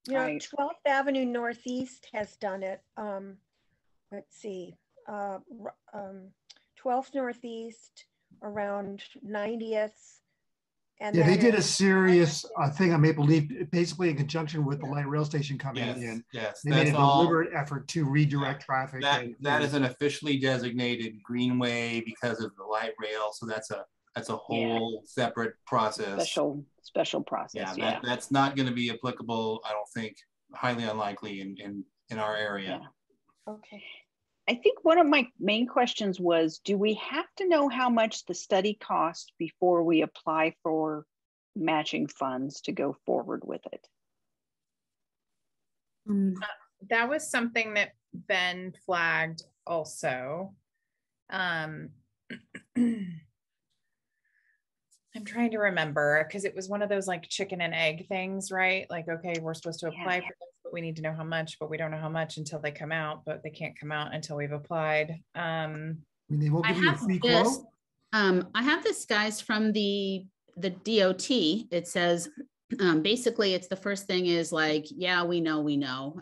Yeah, 12th Avenue Northeast has done it. Let's see, 12th Northeast around 90th. And they did a serious thing on Maple Leaf, basically in conjunction with the light rail station coming in. Yes, they made a deliberate effort to redirect traffic. That is an officially designated greenway because of the light rail. So that's a whole separate process. Special process. Yeah, that's not going to be applicable. I don't think, highly unlikely in our area. Yeah. Okay. I think one of my main questions was, do we have to know how much the study cost before we apply for matching funds to go forward with it? That was something that Ben flagged also. I'm trying to remember because it was one of those like chicken and egg things, right? Like, okay, we're supposed to apply for this, but we need to know how much, but we don't know how much until they come out, but they can't come out until we've applied. They won't give you a free quote? I have this, guys, from the DOT. It says, basically it's the first thing is like, yeah, we know.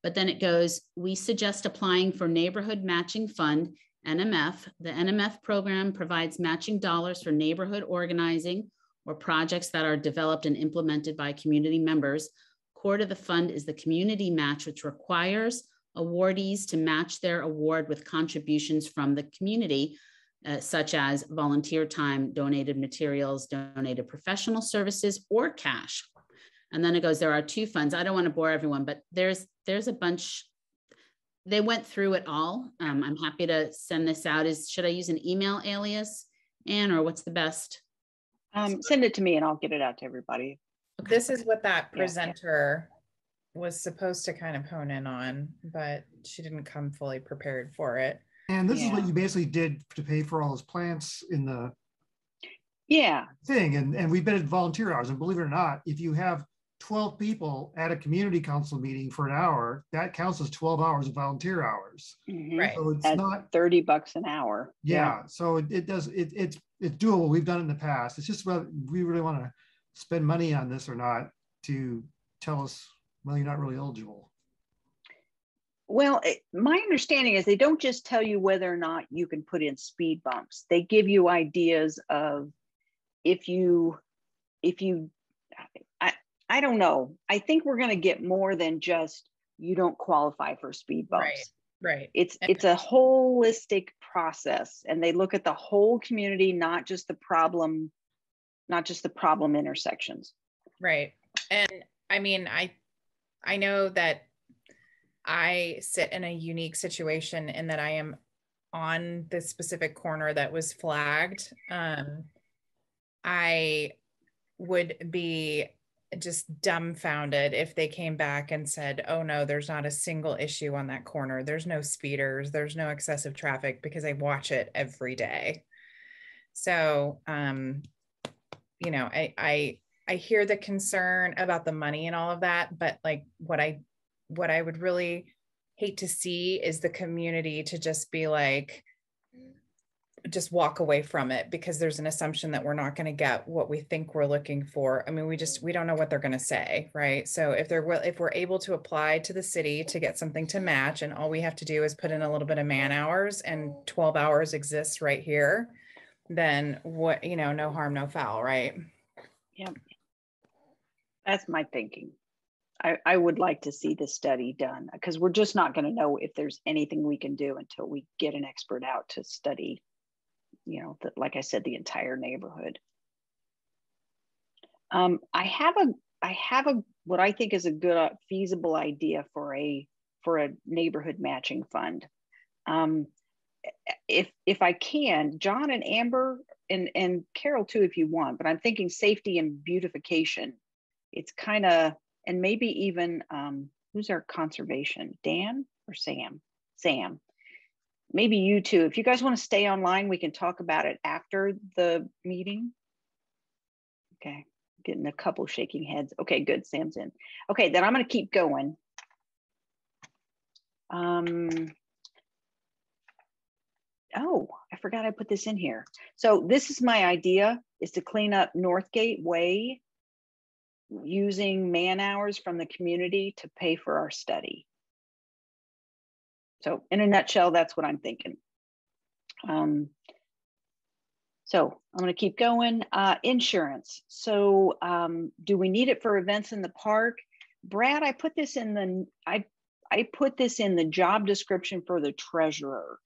But then it goes, we suggest applying for Neighborhood Matching Fund, NMF. The NMF program provides matching dollars for neighborhood organizing or projects that are developed and implemented by community members. Core to the fund is the community match, which requires awardees to match their award with contributions from the community, such as volunteer time, donated materials, donated professional services, or cash. And then it goes, there are two funds. I don't want to bore everyone, but there's a bunch. They went through it all. I'm happy to send this out. Should I use an email alias, Anne, or what's the best? Send it to me and I'll get it out to everybody. Okay. This is what that presenter was supposed to kind of hone in on, but she didn't come fully prepared for it. And this is what you basically did to pay for all those plants in the thing. And we've been at volunteer hours, and believe it or not, if you have 12 people at a community council meeting for an hour, that counts as 12 hours of volunteer hours. Mm-hmm. Right. So it's not $30 an hour. Yeah. So it's doable. We've done it in the past. It's just whether we really want to spend money on this or not to tell us, well, you're not really eligible. Well, my understanding is they don't just tell you whether or not you can put in speed bumps. They give you ideas of I don't know. I think we're going to get more than just you don't qualify for speed bumps. Right. It's a holistic process, and they look at the whole community, not just the problem intersections. Right. And I mean, I know that I sit in a unique situation in that I am on this specific corner that was flagged. I would be just dumbfounded if they came back and said, oh no, there's not a single issue on that corner. There's no speeders, there's no excessive traffic, because I watch it every day. So, you know, I hear the concern about the money and all of that, but like what I would really hate to see is the community to just be like, just walk away from it because there's an assumption that we're not going to get what we think we're looking for. I mean, we don't know what they're going to say, right? So if we're able to apply to the city to get something to match, and all we have to do is put in a little bit of man hours, and 12 hours exists right here, then what, you know, no harm, no foul, right? Yep. That's my thinking. I would like to see the study done, because we're just not going to know if there's anything we can do until we get an expert out to study, you know, like I said, the entire neighborhood. I have a what I think is a good feasible idea for a neighborhood matching fund. If I can, John and Amber and Carol too, if you want, but I'm thinking safety and beautification. It's kind of, and maybe even who's our conservation, Dan or Sam? Sam. Maybe you two, if you guys want to stay online, we can talk about it after the meeting. Okay, getting a couple shaking heads. Okay, good, Sam's in. Okay, then I'm going to keep going. Oh, I forgot I put this in here. So this is my idea, is to clean up Northgate Way using man hours from the community to pay for our study. So in a nutshell, that's what I'm thinking. So I'm going to keep going. Insurance. So do we need it for events in the park? Brad, I put this in the I put this in the job description for the treasurer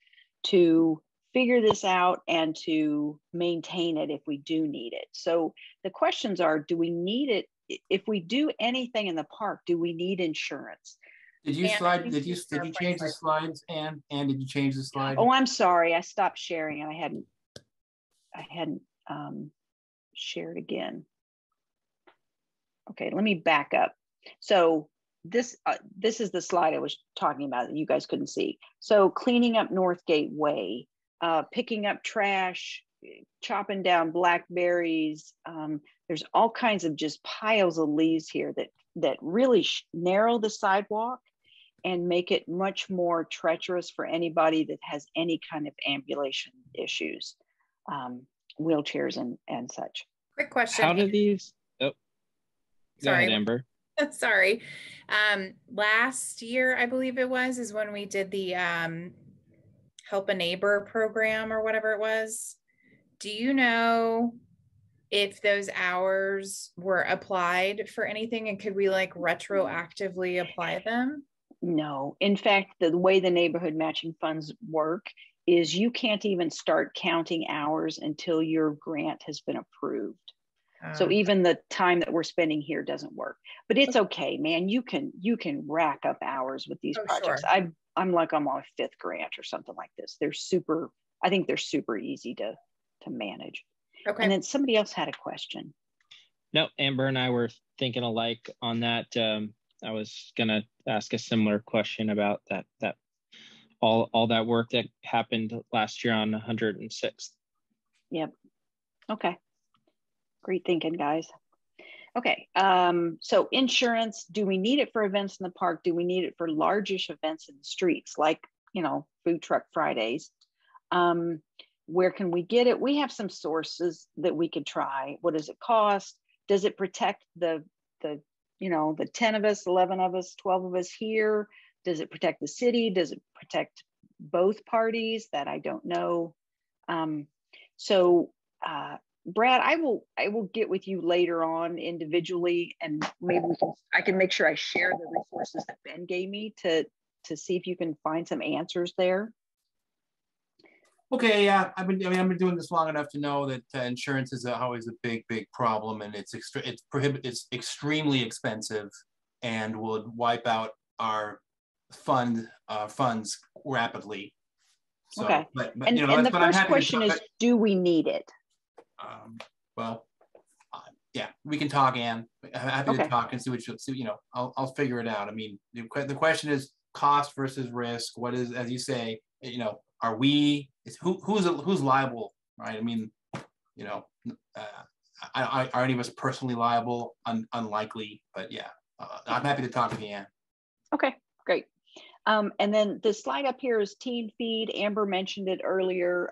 to figure this out and to maintain it if we do need it. So the questions are, do we need it? If we do anything in the park, do we need insurance? Did you slide? Did you change the slides? And did you change the slide? Oh, I'm sorry. I stopped sharing and I hadn't shared again. Okay, let me back up. So this is the slide I was talking about that you guys couldn't see. So cleaning up Northgate Way, picking up trash, chopping down blackberries. There's all kinds of just piles of leaves here that really narrow the sidewalk and make it much more treacherous for anybody that has any kind of ambulation issues, wheelchairs and such. Quick question. How do these, oh, go ahead, Amber. Sorry. Last year, I believe it was, is when we did the Help a Neighbor program or whatever it was. Do you know if those hours were applied for anything, and could we like retroactively apply them? No. In fact, the way the neighborhood matching funds work is you can't even start counting hours until your grant has been approved. So even the time that we're spending here doesn't work, but it's okay, man. You can rack up hours with these projects. Sure. I'm like, I'm on a 5th grant or something like this. I think they're super easy to manage. Okay. And then somebody else had a question. No, Amber and I were thinking alike on that. I was gonna ask a similar question about that all that work that happened last year on 106th. Yep. Okay. Great thinking, guys. Okay. So insurance, do we need it for events in the park? Do we need it for largish events in the streets, like, you know, Food Truck Fridays? Where can we get it? We have some sources that we could try. What does it cost? Does it protect the 10 of us, 11 of us, 12 of us here? Does it protect the city? Does it protect both parties? That I don't know. Brad, I will get with you later on individually, and maybe I can make sure I share the resources that Ben gave me to see if you can find some answers there. Okay, yeah, I've been doing this long enough to know that insurance is always a big problem, and it's extremely expensive. and would wipe out our funds rapidly. So, okay. But and, you know, and the but I'm first happy question is, do we need it? Well, yeah, we can talk, Ann. I'm happy Okay. to talk and see what you know. I'll figure it out. I mean, the question is cost versus risk. What is, as you say, you know, are we? Who's liable, right? I mean, you know, are any of us personally liable? Unlikely, but yeah, I'm happy to talk to Ann. Okay, great. And then the slide up here is Teen Feed. Amber mentioned it earlier.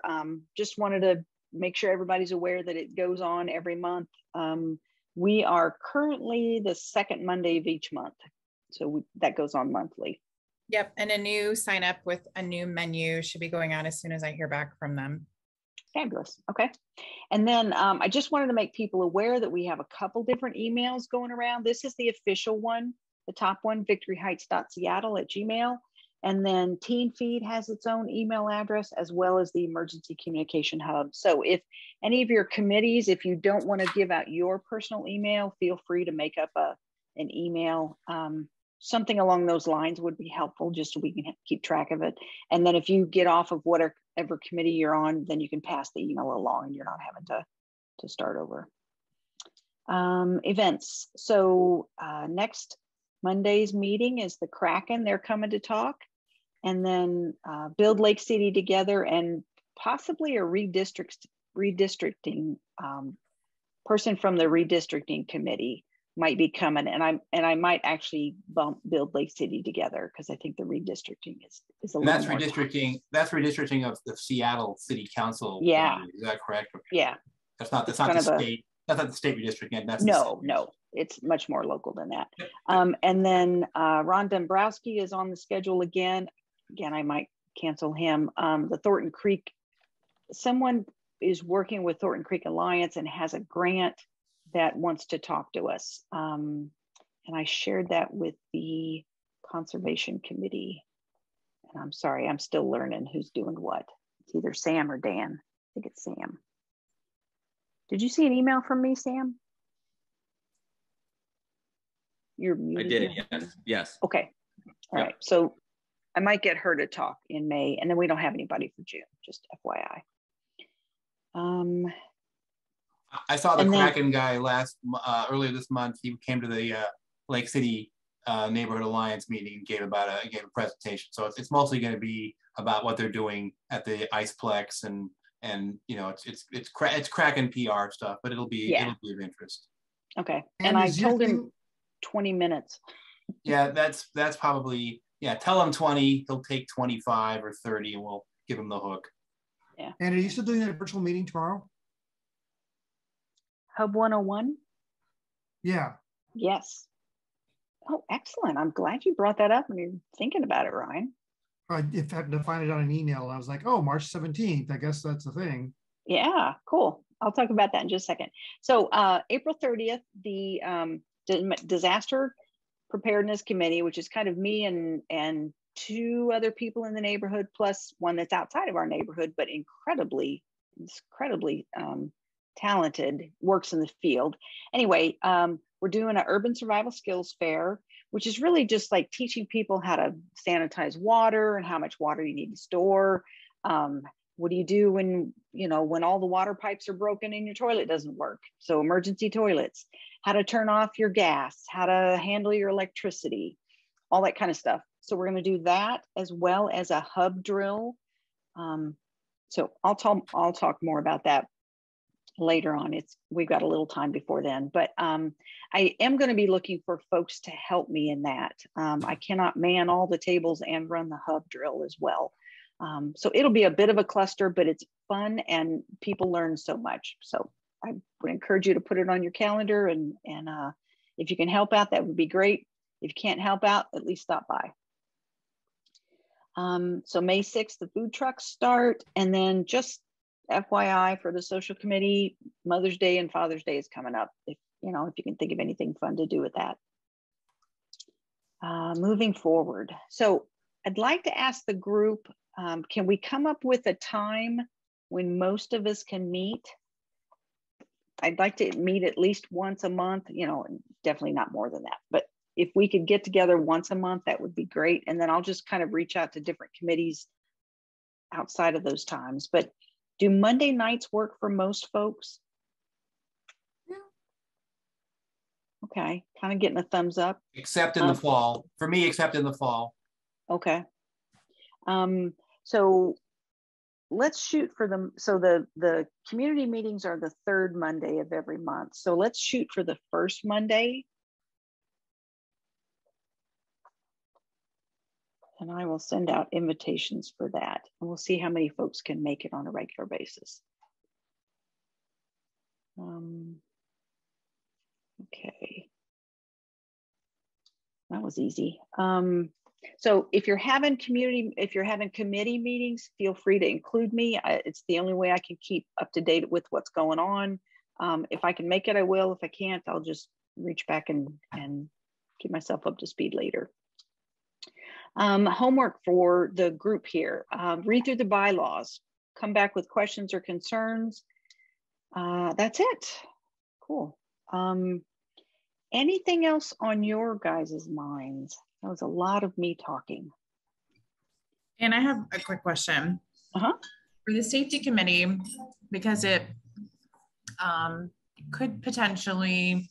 Just wanted to make sure everybody's aware that it goes on every month. We are currently the second Monday of each month. So that goes on monthly. Yep. And a new sign up with a new menu should be going out as soon as I hear back from them. Fabulous. Okay. And then I just wanted to make people aware that we have a couple different emails going around. This is the official one, the top one, victoryheights.seattle@gmail. And then Teen Feed has its own email address, as well as the Emergency Communication Hub. So if any of your committees, if you don't want to give out your personal email, feel free to make up an email. Something along those lines would be helpful, just so we can keep track of it. And then if you get off of whatever committee you're on, then you can pass the email along and you're not having to start over. Events. So next Monday's meeting is the Kraken. They're coming to talk. And then Build Lake City Together, and possibly a redistricting person from the redistricting committee might be coming, and I might actually bump Build Lake City Together, because I think the redistricting is a little more redistricting. That's redistricting of the Seattle City Council. Yeah, is that correct? Yeah, that's not the state. That's not the state redistricting. That's no, it's much more local than that. And then Ron Dombrowski is on the schedule again. Again, I might cancel him. The Thornton Creek, someone is working with Thornton Creek Alliance and has a grant that wants to talk to us. And I shared that with the Conservation Committee. And I'm sorry, I'm still learning who's doing what. It's either Sam or Dan. I think it's Sam. Did you see an email from me, Sam? You're muted. I did, yes. Okay, all right. So I might get her to talk in May, and then we don't have anybody for June, just FYI. I saw the Kraken guy earlier this month. He came to the Lake City Neighborhood Alliance meeting and gave a presentation. So it's mostly going to be about what they're doing at the Iceplex, and you know, it's Kraken PR stuff, but it'll be of interest. Okay, and I told him 20 minutes. Yeah, that's probably, yeah. Tell him 20. He'll take 25 or 30, and we'll give him the hook. Yeah. And are you still doing that virtual meeting tomorrow? Hub 101? Yeah. Yes. Oh, excellent. I'm glad you brought that up when you're thinking about it, Ryan. I happened to find it on an email, and I was like, oh, March 17th. I guess that's the thing. Yeah, cool. I'll talk about that in just a second. So April 30th, the Disaster Preparedness Committee, which is kind of me and two other people in the neighborhood, plus one that's outside of our neighborhood, but incredibly talented, works in the field. Anyway, we're doing an urban survival skills fair, which is really just like teaching people how to sanitize water and how much water you need to store. What do you do when all the water pipes are broken and your toilet doesn't work? So emergency toilets, how to turn off your gas, how to handle your electricity, all that kind of stuff. So we're going to do that, as well as a hub drill. So I'll talk more about that later on. We've got a little time before then, but I am going to be looking for folks to help me in that. I cannot man all the tables and run the hub drill as well. So it'll be a bit of a cluster, but it's fun and people learn so much. So I would encourage you to put it on your calendar, and if you can help out, that would be great. If you can't help out, at least stop by. So May 6th, the food trucks start, and then just FYI for the social committee, Mother's Day and Father's Day is coming up. If you can think of anything fun to do with that. Moving forward. So I'd like to ask the group, can we come up with a time when most of us can meet? I'd like to meet at least once a month, definitely not more than that, but if we could get together once a month, that would be great. And then I'll just kind of reach out to different committees outside of those times. But do Monday nights work for most folks? Okay, kind of getting a thumbs up. Except in the fall. For me, except in the fall. Okay. So let's shoot for them. So the community meetings are the third Monday of every month. So let's shoot for the first Monday. And I will send out invitations for that. And we'll see how many folks can make it on a regular basis. Okay. That was easy. So if you're having committee meetings, feel free to include me. It's the only way I can keep up to date with what's going on. If I can make it, I will. If I can't, I'll just reach back and keep myself up to speed later. Homework for the group here. Read through the bylaws, come back with questions or concerns. That's it. Cool. Anything else on your guys' minds? That was a lot of me talking. And I have a quick question. For the safety committee, because it could potentially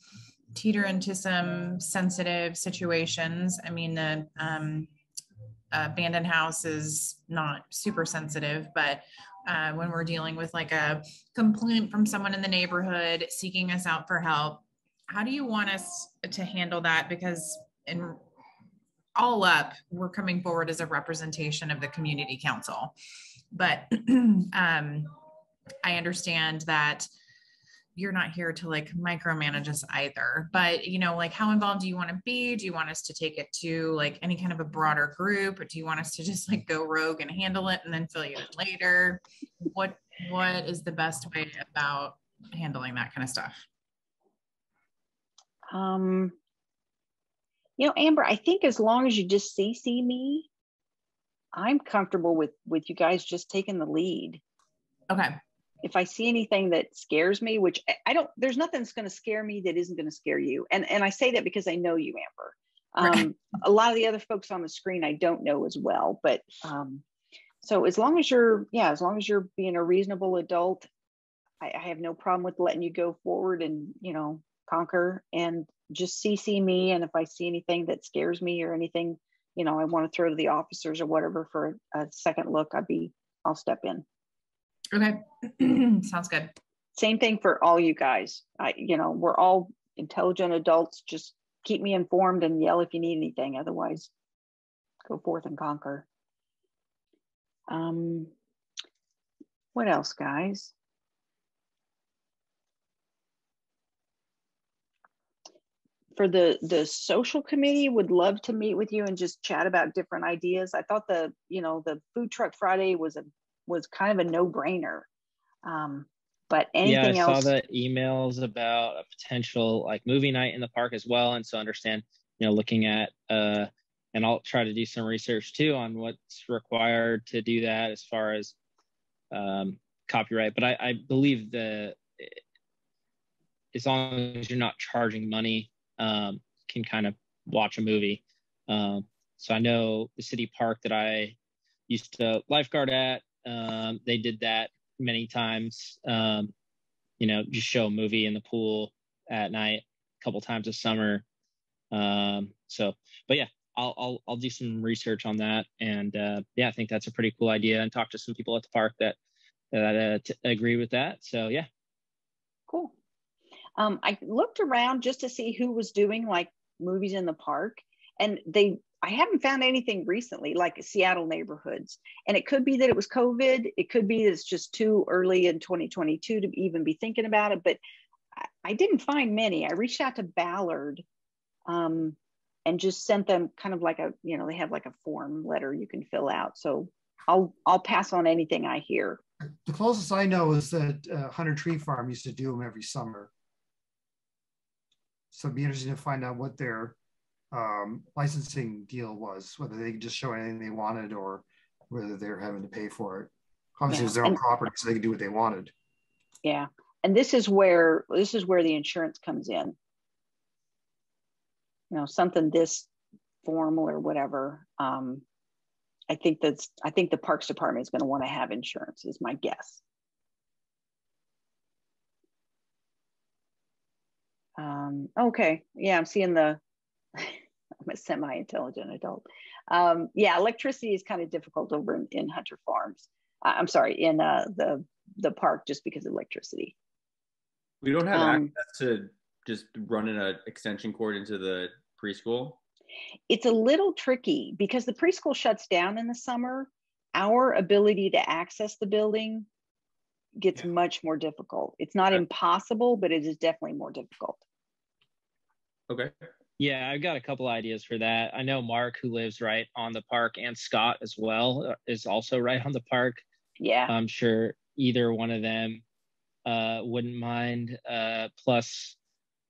teeter into some sensitive situations. I mean, the abandoned house is not super sensitive, but when we're dealing with like a complaint from someone in the neighborhood seeking us out for help, how do you want us to handle that? Because in all up, we're coming forward as a representation of the community council. But I understand that you're not here to like micromanage us either, but you know, like how involved do you want to be? Do you want us to take it to like any kind of a broader group? Or do you want us to just like go rogue and handle it and then fill you in later? What is the best way about handling that kind of stuff? You know, Amber, I think as long as you just CC me, I'm comfortable with you guys just taking the lead. Okay. If I see anything that scares me, which there's nothing that's going to scare me that isn't going to scare you. And I say that because I know you, Amber. Right. A lot of the other folks on the screen, I don't know as well, but so as long as you're being a reasonable adult, I have no problem with letting you go forward and, you know, conquer, and just CC me. And if I see anything that scares me or anything, you know, I want to throw to the officers or whatever for a second look, I'll step in. Okay. Sounds good. Same thing for all you guys. You know, we're all intelligent adults. Just keep me informed and yell if you need anything. Otherwise, go forth and conquer. What else, guys? For the social committee, would love to meet with you and just chat about different ideas. I thought the Food Truck Friday was kind of a no-brainer. But anything else? Yeah, I saw the emails about a potential like movie night in the park as well. And so understand, you know, looking at, and I'll try to do some research too on what's required to do that as far as copyright. But I believe that as long as you're not charging money, can kind of watch a movie. So I know the city park that I used to lifeguard at, they did that many times, you know, just show a movie in the pool at night a couple times a summer. So, but yeah, I'll do some research on that. And yeah, I think that's a pretty cool idea, and talk to some people at the park that agree with that. So yeah. Cool. I looked around just to see who was doing like movies in the park, and I haven't found anything recently like Seattle neighborhoods. And it could be that it was COVID. It could be that it's just too early in 2022 to even be thinking about it, but I didn't find many. I reached out to Ballard and just sent them kind of like they have like a form letter you can fill out. So I'll pass on anything I hear. The closest I know is that Hunter Tree Farm used to do them every summer. So it'd be interesting to find out what their licensing deal was, whether they could just show anything they wanted or whether they're having to pay for it. Obviously, it was their own property, so they could do what they wanted. Yeah, and this is where the insurance comes in. something this formal or whatever. I think the Parks Department is going to want to have insurance, is my guess. Okay, yeah, I'm seeing I'm a semi-intelligent adult. Yeah, electricity is kind of difficult over in Hunter Farms. I'm sorry, in the park, just because of electricity. We don't have access to just running an extension cord into the preschool. It's a little tricky because the preschool shuts down in the summer. Our ability to access the building gets much more difficult. It's not impossible, but it is definitely more difficult. Okay. Yeah, I've got a couple ideas for that. I know Mark, who lives right on the park, and Scott as well is also right on the park. Yeah. I'm sure either one of them wouldn't mind. Plus,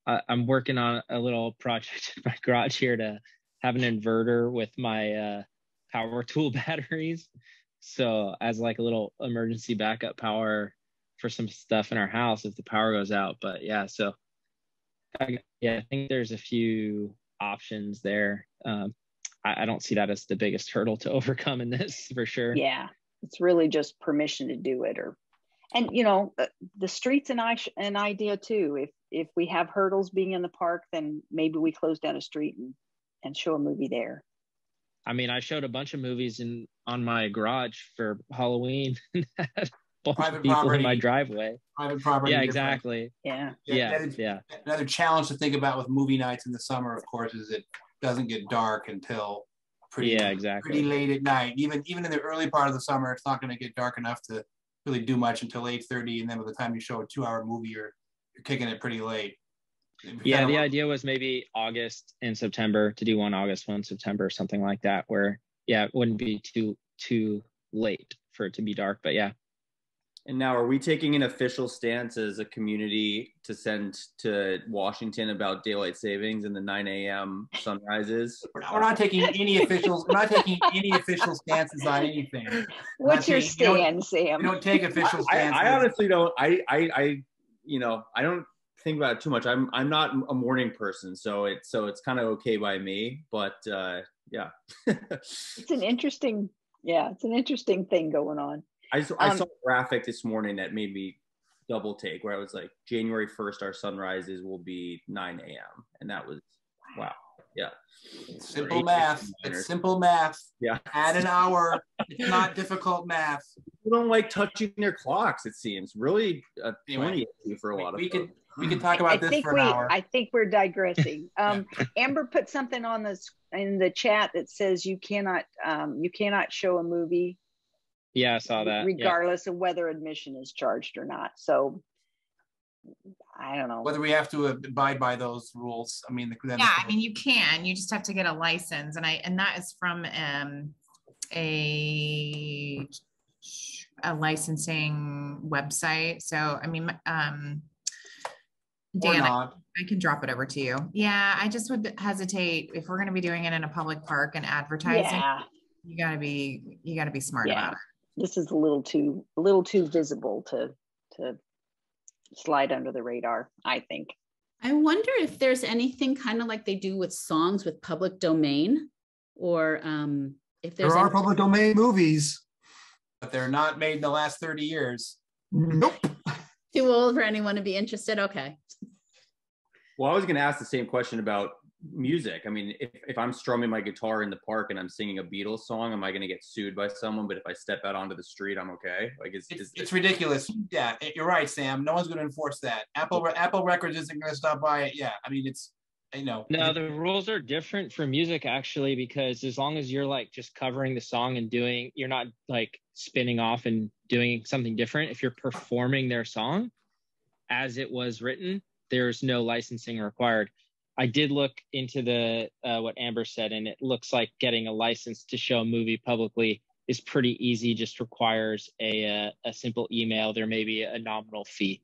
I'm working on a little project in my garage here to have an inverter with my power tool batteries. So as like a little emergency backup power for some stuff in our house if the power goes out. But yeah, so I think there's a few options there. I don't see that as the biggest hurdle to overcome in this, for sure. Yeah, it's really just permission to do it, and the street's an idea too. If we have hurdles being in the park, then maybe we close down a street and show a movie there. I mean, I showed a bunch of movies on my garage for Halloween. Private people property in my driveway. Private property. Yeah, exactly. Yeah. Another challenge to think about with movie nights in the summer, of course, is it doesn't get dark until pretty late at night. Even in the early part of the summer, it's not going to get dark enough to really do much until 8:30, and then by the time you show a 2-hour movie, you're kicking it pretty late. Yeah, the idea was maybe August and September, to do one August, one September, something like that, where it wouldn't be too late for it to be dark. But yeah. And now, are we taking an official stance as a community to send to Washington about daylight savings and the 9 a.m. sunrises? We're not taking any official. We're not taking any official stances on anything. What's your stand, Sam? We don't take official stances. I honestly don't. I don't think about it too much. I'm not a morning person, so it's kind of okay by me. But yeah, it's an interesting thing going on. I saw a graphic this morning that made me double take, where I was like, January 1st, our sunrises will be 9 a.m. And that was, wow. Yeah. Simple math. It's simple math. Yeah. Add an hour. It's not difficult math. People don't like touching their clocks, it seems. Really a thorny issue for a lot of folks. We could talk about this for an hour. I think we're digressing. Amber put something in the chat that says you cannot show a movie. Yeah, I saw that. Regardless of whether admission is charged or not. So I don't know whether we have to abide by those rules. I mean, you can. You just have to get a license, and that is from a licensing website. So I mean, Dan, I can drop it over to you. Yeah, I just would hesitate if we're going to be doing it in a public park and advertising. Yeah. You gotta be smart about it. This is a little too visible to slide under the radar, I think. I wonder if there's anything kind of like they do with songs with public domain, or if there are public domain movies, but they're not made in the last 30 years. Nope. Too old for anyone to be interested. Okay. Well, I was going to ask the same question about music. I mean, if I'm strumming my guitar in the park and I'm singing a Beatles song, am I going to get sued by someone? But if I step out onto the street, I'm okay. Like it's ridiculous. Yeah, you're right, Sam. No one's going to enforce that. Apple Records isn't going to stop by it. Yeah, I mean, it's No, the rules are different for music actually, because as long as you're like just covering the song and you're not like spinning off and doing something different. If you're performing their song as it was written, there's no licensing required. I did look into the what Amber said, and it looks like getting a license to show a movie publicly is pretty easy. Just requires a simple email. There may be a nominal fee.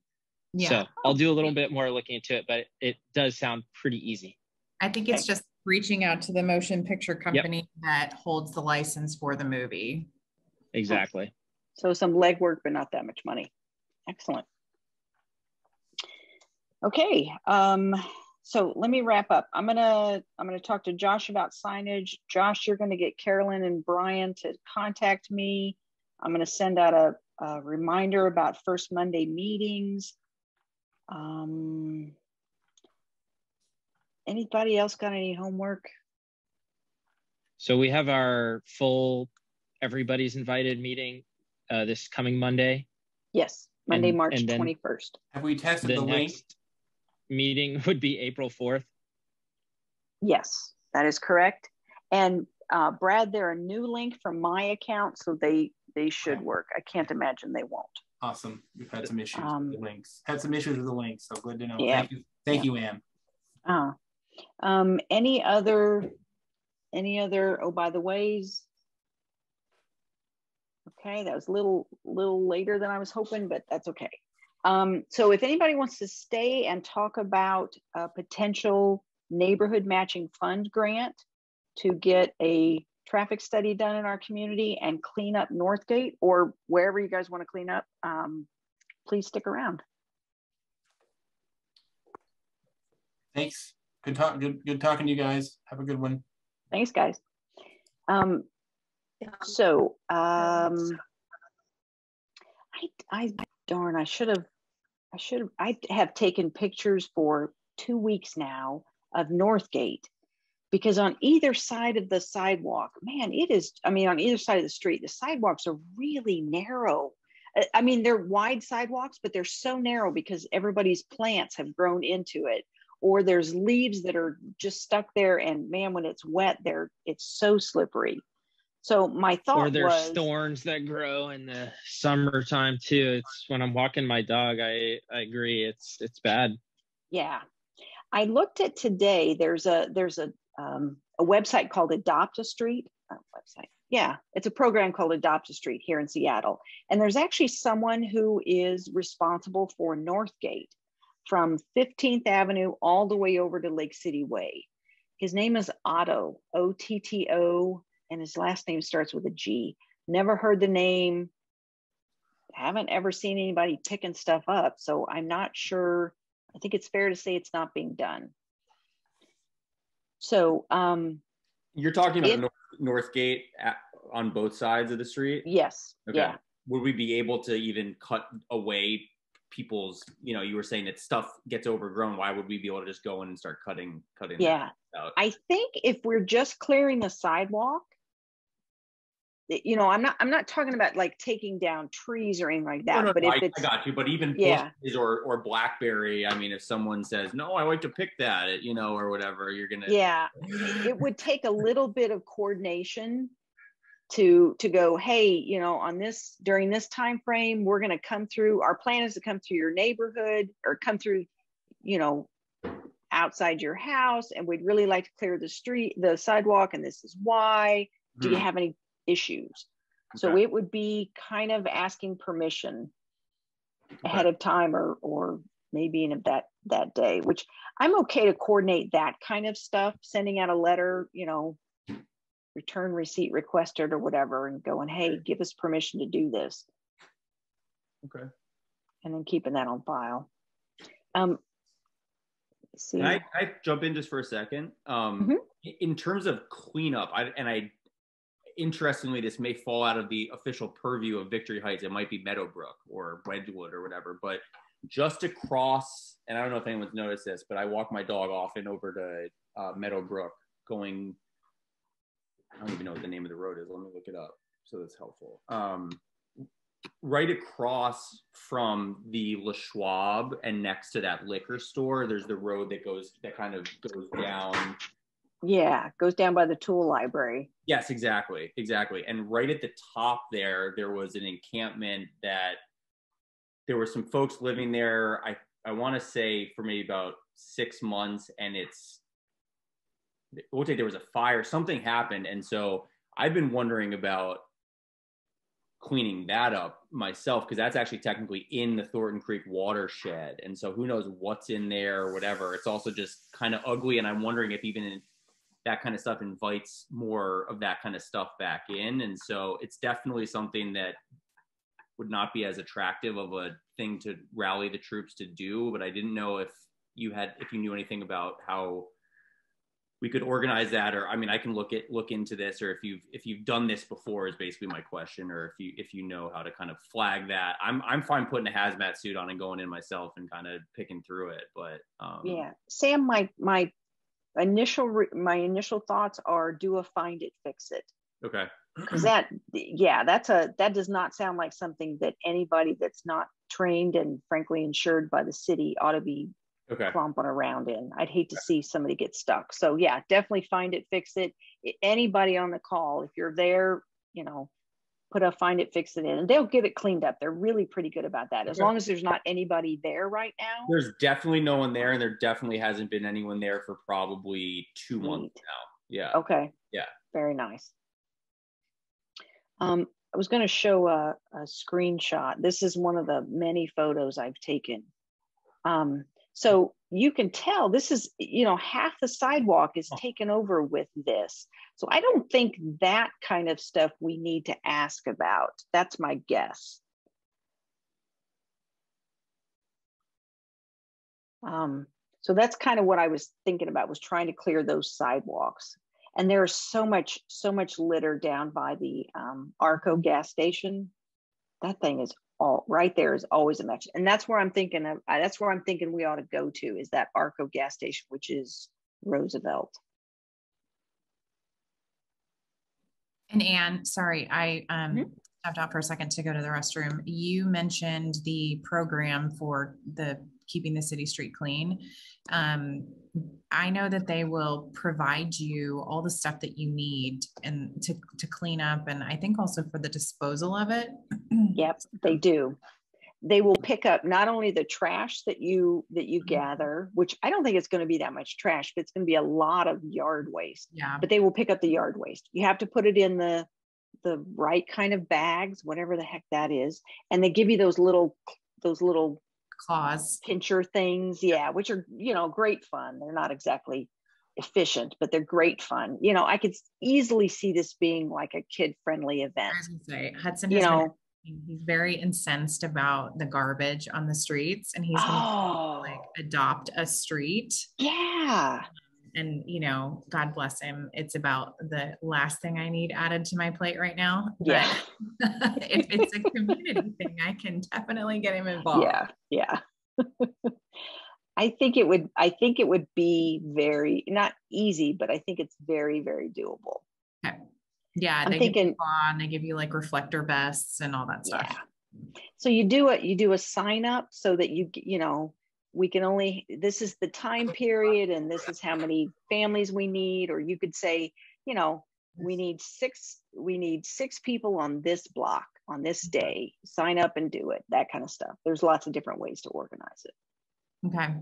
Yeah. So I'll do a little bit more looking into it, but it does sound pretty easy. I think it's just reaching out to the motion picture company that holds the license for the movie. Exactly. So some legwork, but not that much money. Excellent. Okay. So let me wrap up. I'm gonna talk to Josh about signage. Josh, you're gonna get Carolyn and Brian to contact me. I'm gonna send out a reminder about first Monday meetings. Anybody else got any homework? So we have our full everybody's invited meeting this coming Monday. Yes, Monday, And- March and then 21st. Have we tested The the link? next meeting would be April 4th. Yes, that is correct. And Brad, they're a new link from my account, so they should work. I can't imagine they won't. Awesome. We've had some issues with the links. Had some issues with the links, so good to know. Yeah. Thank you. Thank you, Ann. Any other, oh, by the ways? Okay, that was a little later than I was hoping, but that's okay. So if anybody wants to stay and talk about a potential neighborhood matching fund grant to get a traffic study done in our community and clean up Northgate or wherever you guys want to clean up, please stick around. Thanks. Good talking to you guys. Have a good one. Thanks, guys. I have taken pictures for 2 weeks now of Northgate, because on either side of the sidewalk, man, on either side of the street, the sidewalks are really narrow. I mean, they're wide sidewalks, but they're so narrow because everybody's plants have grown into it, or there's leaves that are just stuck there. And man, when it's wet there, it's so slippery. So my thought Or there's was, thorns that grow in the summertime too. It's when I'm walking my dog, I agree. It's bad. yeah, I looked at today. There's a website called Adopt a Street. Website. Yeah, it's a program called Adopt a Street here in Seattle. And there's actually someone who is responsible for Northgate from 15th Avenue all the way over to Lake City Way. His name is Otto, O-T-T-O, and his last name starts with a G. Never heard the name. Haven't ever seen anybody picking stuff up. So I'm not sure. I think it's fair to say it's not being done. So you're talking about Northgate on both sides of the street? Yes. Okay. Yeah. Would we be able to even cut away people's, you were saying that stuff gets overgrown. Why would we be able to just go in and start cutting yeah out? I think if we're just clearing the sidewalk, I'm not talking about like taking down trees or anything like that. But if it's, I got you. But even bushes or blackberry, I mean, if someone says, no, I like to pick that, or whatever, you're gonna. Yeah, it would take a little bit of coordination to go, hey, during this time frame, we're going to come through. Our plan is to come through your neighborhood or come through, outside your house, and we'd really like to clear the sidewalk, and this is why. Do you have any issues? Okay. So it would be kind of asking permission ahead of time, or maybe in that day, which I'm okay to coordinate that kind of stuff, sending out a letter, return receipt requested or whatever, and going, hey, give us permission to do this. Okay. And then keeping that on file. See. Can I jump in just for a second? In terms of cleanup, interestingly, this may fall out of the official purview of Victory Heights. It might be Meadowbrook or Wedgwood or whatever, but just across, and I don't know if anyone's noticed this, but I walk my dog often over to Meadowbrook going, I don't even know what the name of the road is. Let me look it up so that's helpful. Right across from the Le Schwab and next to that liquor store, there's the road that kind of goes down. Yeah, goes down by the tool library. Yes, exactly. And right at the top there was an encampment that there were some folks living there. I want to say for maybe about 6 months, and it looks like there was a fire. Something happened, and so I've been wondering about cleaning that up myself, because that's actually technically in the Thornton Creek watershed, and so who knows what's in there or whatever. It's also just kind of ugly, and I'm wondering if even that kind of stuff invites more of that kind of stuff back in. And so it's definitely something that would not be as attractive of a thing to rally the troops to do, but I didn't know if you knew anything about how we could organize that, or I mean, I can look into this, or if you've done this before is basically my question, or if you know how to kind of flag that. I'm fine putting a hazmat suit on and going in myself and kind of picking through it, but yeah, Sam, my initial thoughts are do a find it, fix it. Okay. Because that does not sound like something that anybody that's not trained and frankly insured by the city ought to be clomping around in. I'd hate to see somebody get stuck. So yeah, definitely find it, fix it. Anybody on the call, if you're there, put a find it, fix it in, and they'll get it cleaned up. They're really pretty good about that. As long as there's not anybody there right now. There's definitely no one there, and there definitely hasn't been anyone there for probably 2 months now. Yeah. Okay. Yeah. Very nice. I was going to show a screenshot. This is one of the many photos I've taken. So you can tell this is, half the sidewalk is taken over with this. So I don't think that kind of stuff we need to ask about. That's my guess. So that's kind of what I was thinking about, was trying to clear those sidewalks. And there's so much litter down by the Arco gas station. That thing is all right there, is always a mess. And that's where I'm thinking we ought to go to, is that Arco gas station, which is Roosevelt. And Anne, sorry, I stepped out for a second to go to the restroom. You mentioned the program for keeping the city street clean. I know that they will provide you all the stuff that you need and to clean up, and I think also for the disposal of it. Yep, they do. They will pick up not only the trash that you gather, which I don't think it's going to be that much trash, but it's going to be a lot of yard waste. Yeah. But they will pick up the yard waste. You have to put it in the right kind of bags, whatever the heck that is, and they give you those little claws pincher things, which are great fun. They're not exactly efficient, but they're great fun. I could easily see this being like a kid-friendly event. I was gonna say, Hudson has he's very incensed about the garbage on the streets, and he's gonna adopt a street. Yeah. And God bless him, it's about the last thing I need added to my plate right now. Yeah. If it's a community thing, I can definitely get him involved. Yeah. I think it would be very, not easy, but I think it's very, very doable. Okay. Yeah, they give you like reflector vests and all that stuff. Yeah. So you do a sign up so that we can only, this is the time period and this is how many families we need. Or you could say, we need six people on this block on this day, sign up and do it, that kind of stuff. There's lots of different ways to organize it. Okay.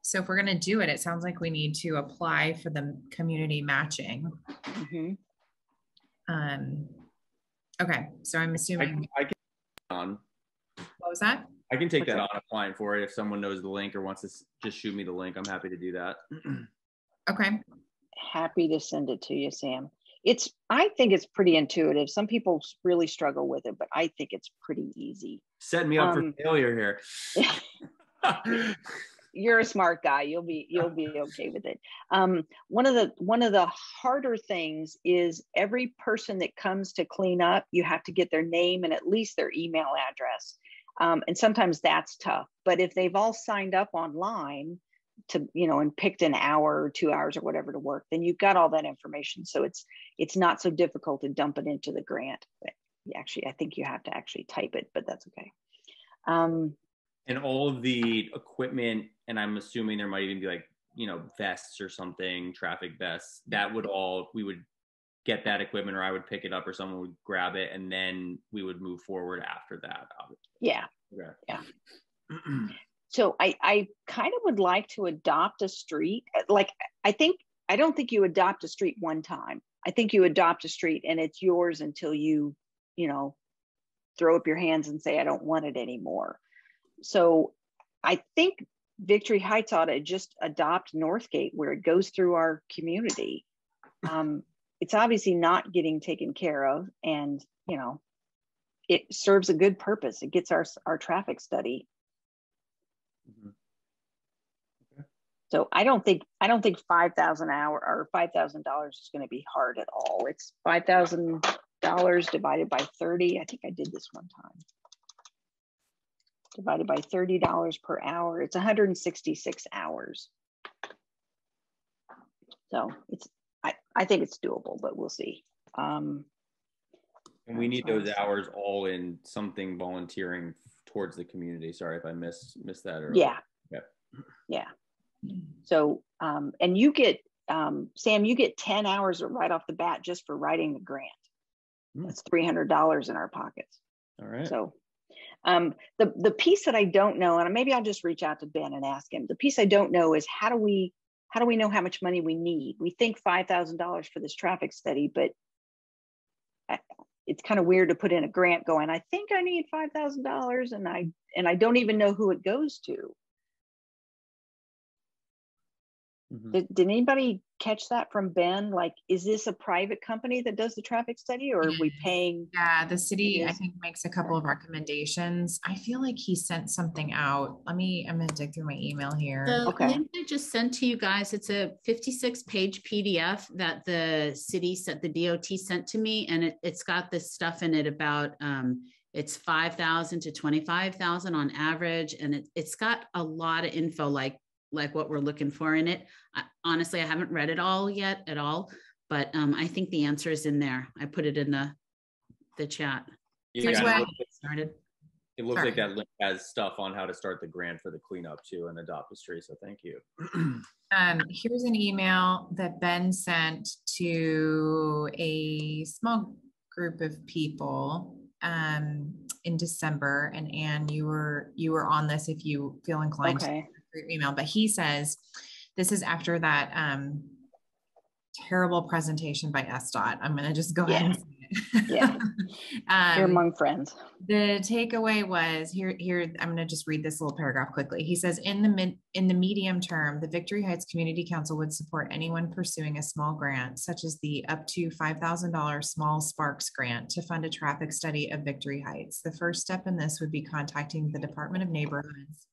So if we're going to do it, it sounds like we need to apply for the community matching. Mm-hmm. Okay. So I'm assuming I can on. What was that? I can take that on applying for it. If someone knows the link or wants to just shoot me the link, I'm happy to do that. Okay. Happy to send it to you, Sam. I think it's pretty intuitive. Some people really struggle with it, but I think it's pretty easy. Setting me up for failure here. You're a smart guy. You'll be okay with it. One of the harder things is every person that comes to clean up, you have to get their name and at least their email address. And sometimes that's tough. But if they've all signed up online to, and picked an hour or 2 hours or whatever to work, then you've got all that information. So it's not so difficult to dump it into the grant. But actually, I think you have to actually type it, but that's okay. And all of the equipment, and I'm assuming there might even be like, vests or something, traffic vests, we would get that equipment, or I would pick it up or someone would grab it, and then we would move forward after that. Yeah. Okay. Yeah. So I kind of would like to adopt a street. Like, I don't think you adopt a street one time. I think you adopt a street and it's yours until you throw up your hands and say, I don't want it anymore. So I think Victory Heights ought to just adopt Northgate, where it goes through our community. It's obviously not getting taken care of, and it serves a good purpose. It gets our traffic study. Mm-hmm. Okay. So I don't think 5,000 hour or $5,000 is going to be hard at all. It's $5,000 divided by 30. I think I did this one time. Divided by $30 per hour. It's 166 hours. So it's, I think it's doable, but we'll see. And we need those hours all in something volunteering towards the community. Sorry if I missed that earlier. Yeah. Yep. Yeah. So, and you get, Sam, you get 10 hours right off the bat just for writing the grant. That's $300 in our pockets. All right. So, the piece that I don't know, and maybe I'll just reach out to Ben and ask him, the piece I don't know is how do we know how much money we need? We think $5,000 for this traffic study, but it's kind of weird to put in a grant going, I think I need $5,000 and I don't even know who it goes to. Did anybody catch that from Ben? Like, is this a private company that does the traffic study, or are we paying? Yeah, the city, I think, makes a couple of recommendations. I feel like he sent something out. I'm gonna dig through my email here. The link I just sent to you guys, it's a 56-page PDF that the city sent, the DOT sent to me, and it's got this stuff in it about it's 5,000 to 25,000 on average, and it's got a lot of info like what we're looking for in it. Honestly, I haven't read it all yet at all, but I think the answer is in there. I put it in the chat. Yeah, it looks like that link has stuff on how to start the grant for the cleanup too and adopt a street. So thank you. Here's an email that Ben sent to a small group of people in December, and Anne, you were on this if you feel inclined to email, but he says this is after that terrible presentation by SDOT. I'm going to just go ahead and say it. Yeah. You're among friends. The takeaway was here. I'm going to just read this little paragraph quickly. He says, in the medium term, the Victory Heights Community Council would support anyone pursuing a small grant, such as the up to $5,000 Small Sparks grant to fund a traffic study of Victory Heights. The first step in this would be contacting the Department of Neighborhoods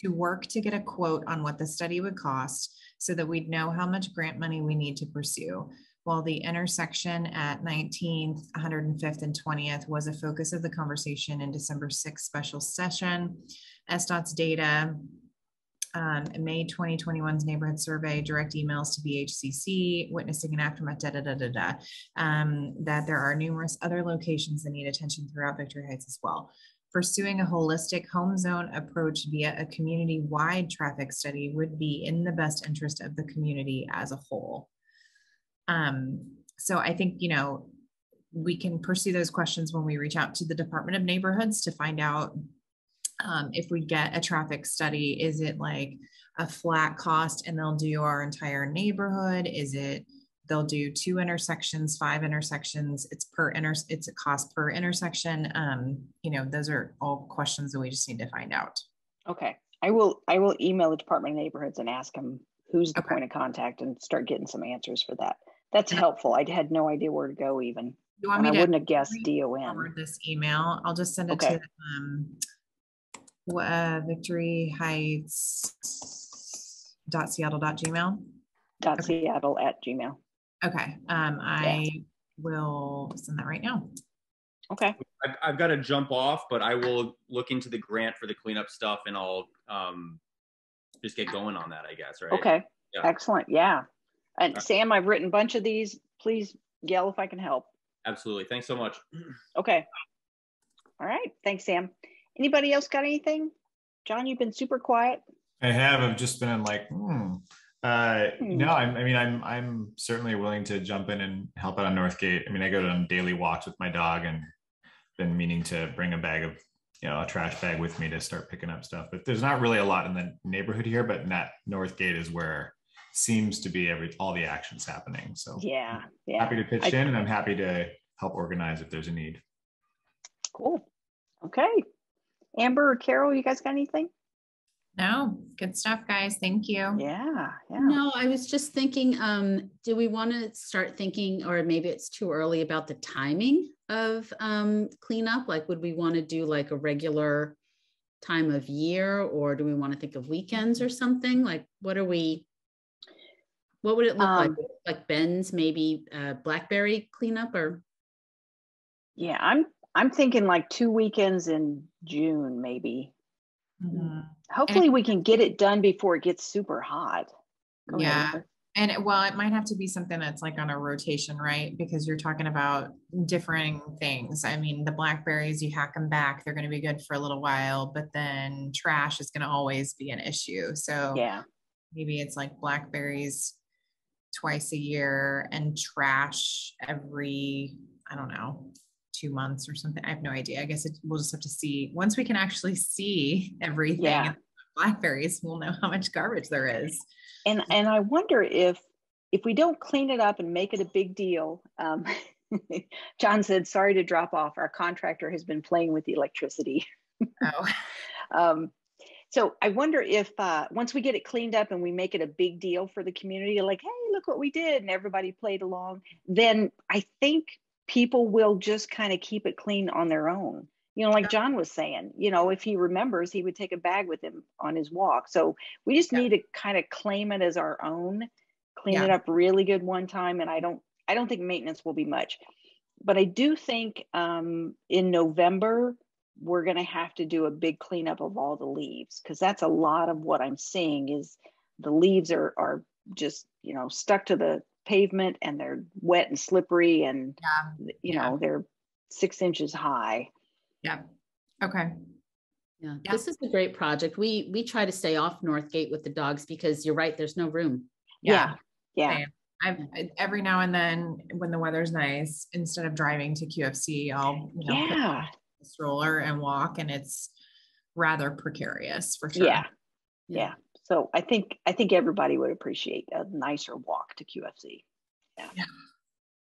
to work to get a quote on what the study would cost so that we'd know how much grant money we need to pursue. While the intersection at 19th, 105th, and 20th was a focus of the conversation in December 6th special session, SDOT's data, May 2021's neighborhood survey, direct emails to BHCC, witnessing an aftermath, that there are numerous other locations that need attention throughout Victory Heights as well. Pursuing a holistic home zone approach via a community-wide traffic study would be in the best interest of the community as a whole. So I think, we can pursue those questions when we reach out to the Department of Neighborhoods to find out if we get a traffic study. Is it like a flat cost and they'll do our entire neighborhood? Is it they'll do 2 intersections, 5 intersections? It's a cost per intersection. Those are all questions that we just need to find out. Okay. I will email the Department of Neighborhoods and ask them who's the point of contact and start getting some answers for that. That's helpful. I had no idea where to go even. You want me to wouldn't have guessed DON. Forward this email. I'll just send it to Victory Heights .seattle.gmail. .seattle@gmail. Okay. I will send that right now. Okay. I've got to jump off, but I will look into the grant for the cleanup stuff and I'll just get going on that, I guess, right? Okay. Yeah. Excellent. Yeah. And Sam, I've written a bunch of these. Please yell if I can help. Absolutely. Thanks so much. Okay. All right. Thanks, Sam. Anybody else got anything? John, you've been super quiet. I have. I've just been like, No, I'm certainly willing to jump in and help out on Northgate. I mean, I go on daily walks with my dog and been meaning to bring a bag of, a trash bag with me to start picking up stuff. But there's not really a lot in the neighborhood here, but that Northgate is where seems to be all the action's happening. So yeah. Happy to pitch in, and I'm happy to help organize if there's a need. Cool. Okay. Amber or Carol, you guys got anything? No, good stuff, guys. Thank you. Yeah. No, I was just thinking, do we want to start thinking, or maybe it's too early, about the timing of cleanup? Like, would we want to do like a regular time of year, or do we want to think of weekends or something? Like, what would it look like? Like Ben's, maybe Blackberry cleanup, or? Yeah, I'm thinking like 2 weekends in June, maybe. Hopefully we can get it done before it gets super hot. Go ahead. And it might have to be something that's like on a rotation, right? Because you're talking about differing things. I mean, the blackberries, you hack them back, they're going to be good for a little while, but then trash is going to always be an issue. So yeah, maybe it's like blackberries twice a year and trash every, I don't know, 2 months or something. I have no idea. I guess we'll just have to see. Once we can actually see everything, in blackberries, we'll know how much garbage there is. And I wonder if we don't clean it up and make it a big deal. John said, sorry to drop off. Our contractor has been playing with the electricity. So I wonder if once we get it cleaned up and we make it a big deal for the community, like, hey, look what we did, and everybody played along, then I think people will just kind of keep it clean on their own. You know, like John was saying, you know, if he remembers, he would take a bag with him on his walk. So we just need to kind of claim it as our own, clean it up really good one time. And I don't think maintenance will be much, but I do think in November, we're going to have to do a big cleanup of all the leaves, because that's a lot of what I'm seeing is the leaves are just, you know, stuck to the pavement, and they're wet and slippery, and you know, they're 6 inches high. Yeah. Okay. Yeah. This is a great project. We try to stay off Northgate with the dogs because you're right, there's no room. Yeah. I've every now and then when the weather's nice, instead of driving to QFC, I'll put on a stroller and walk, and it's rather precarious for sure. Yeah. So I think everybody would appreciate a nicer walk to QFC. Yeah.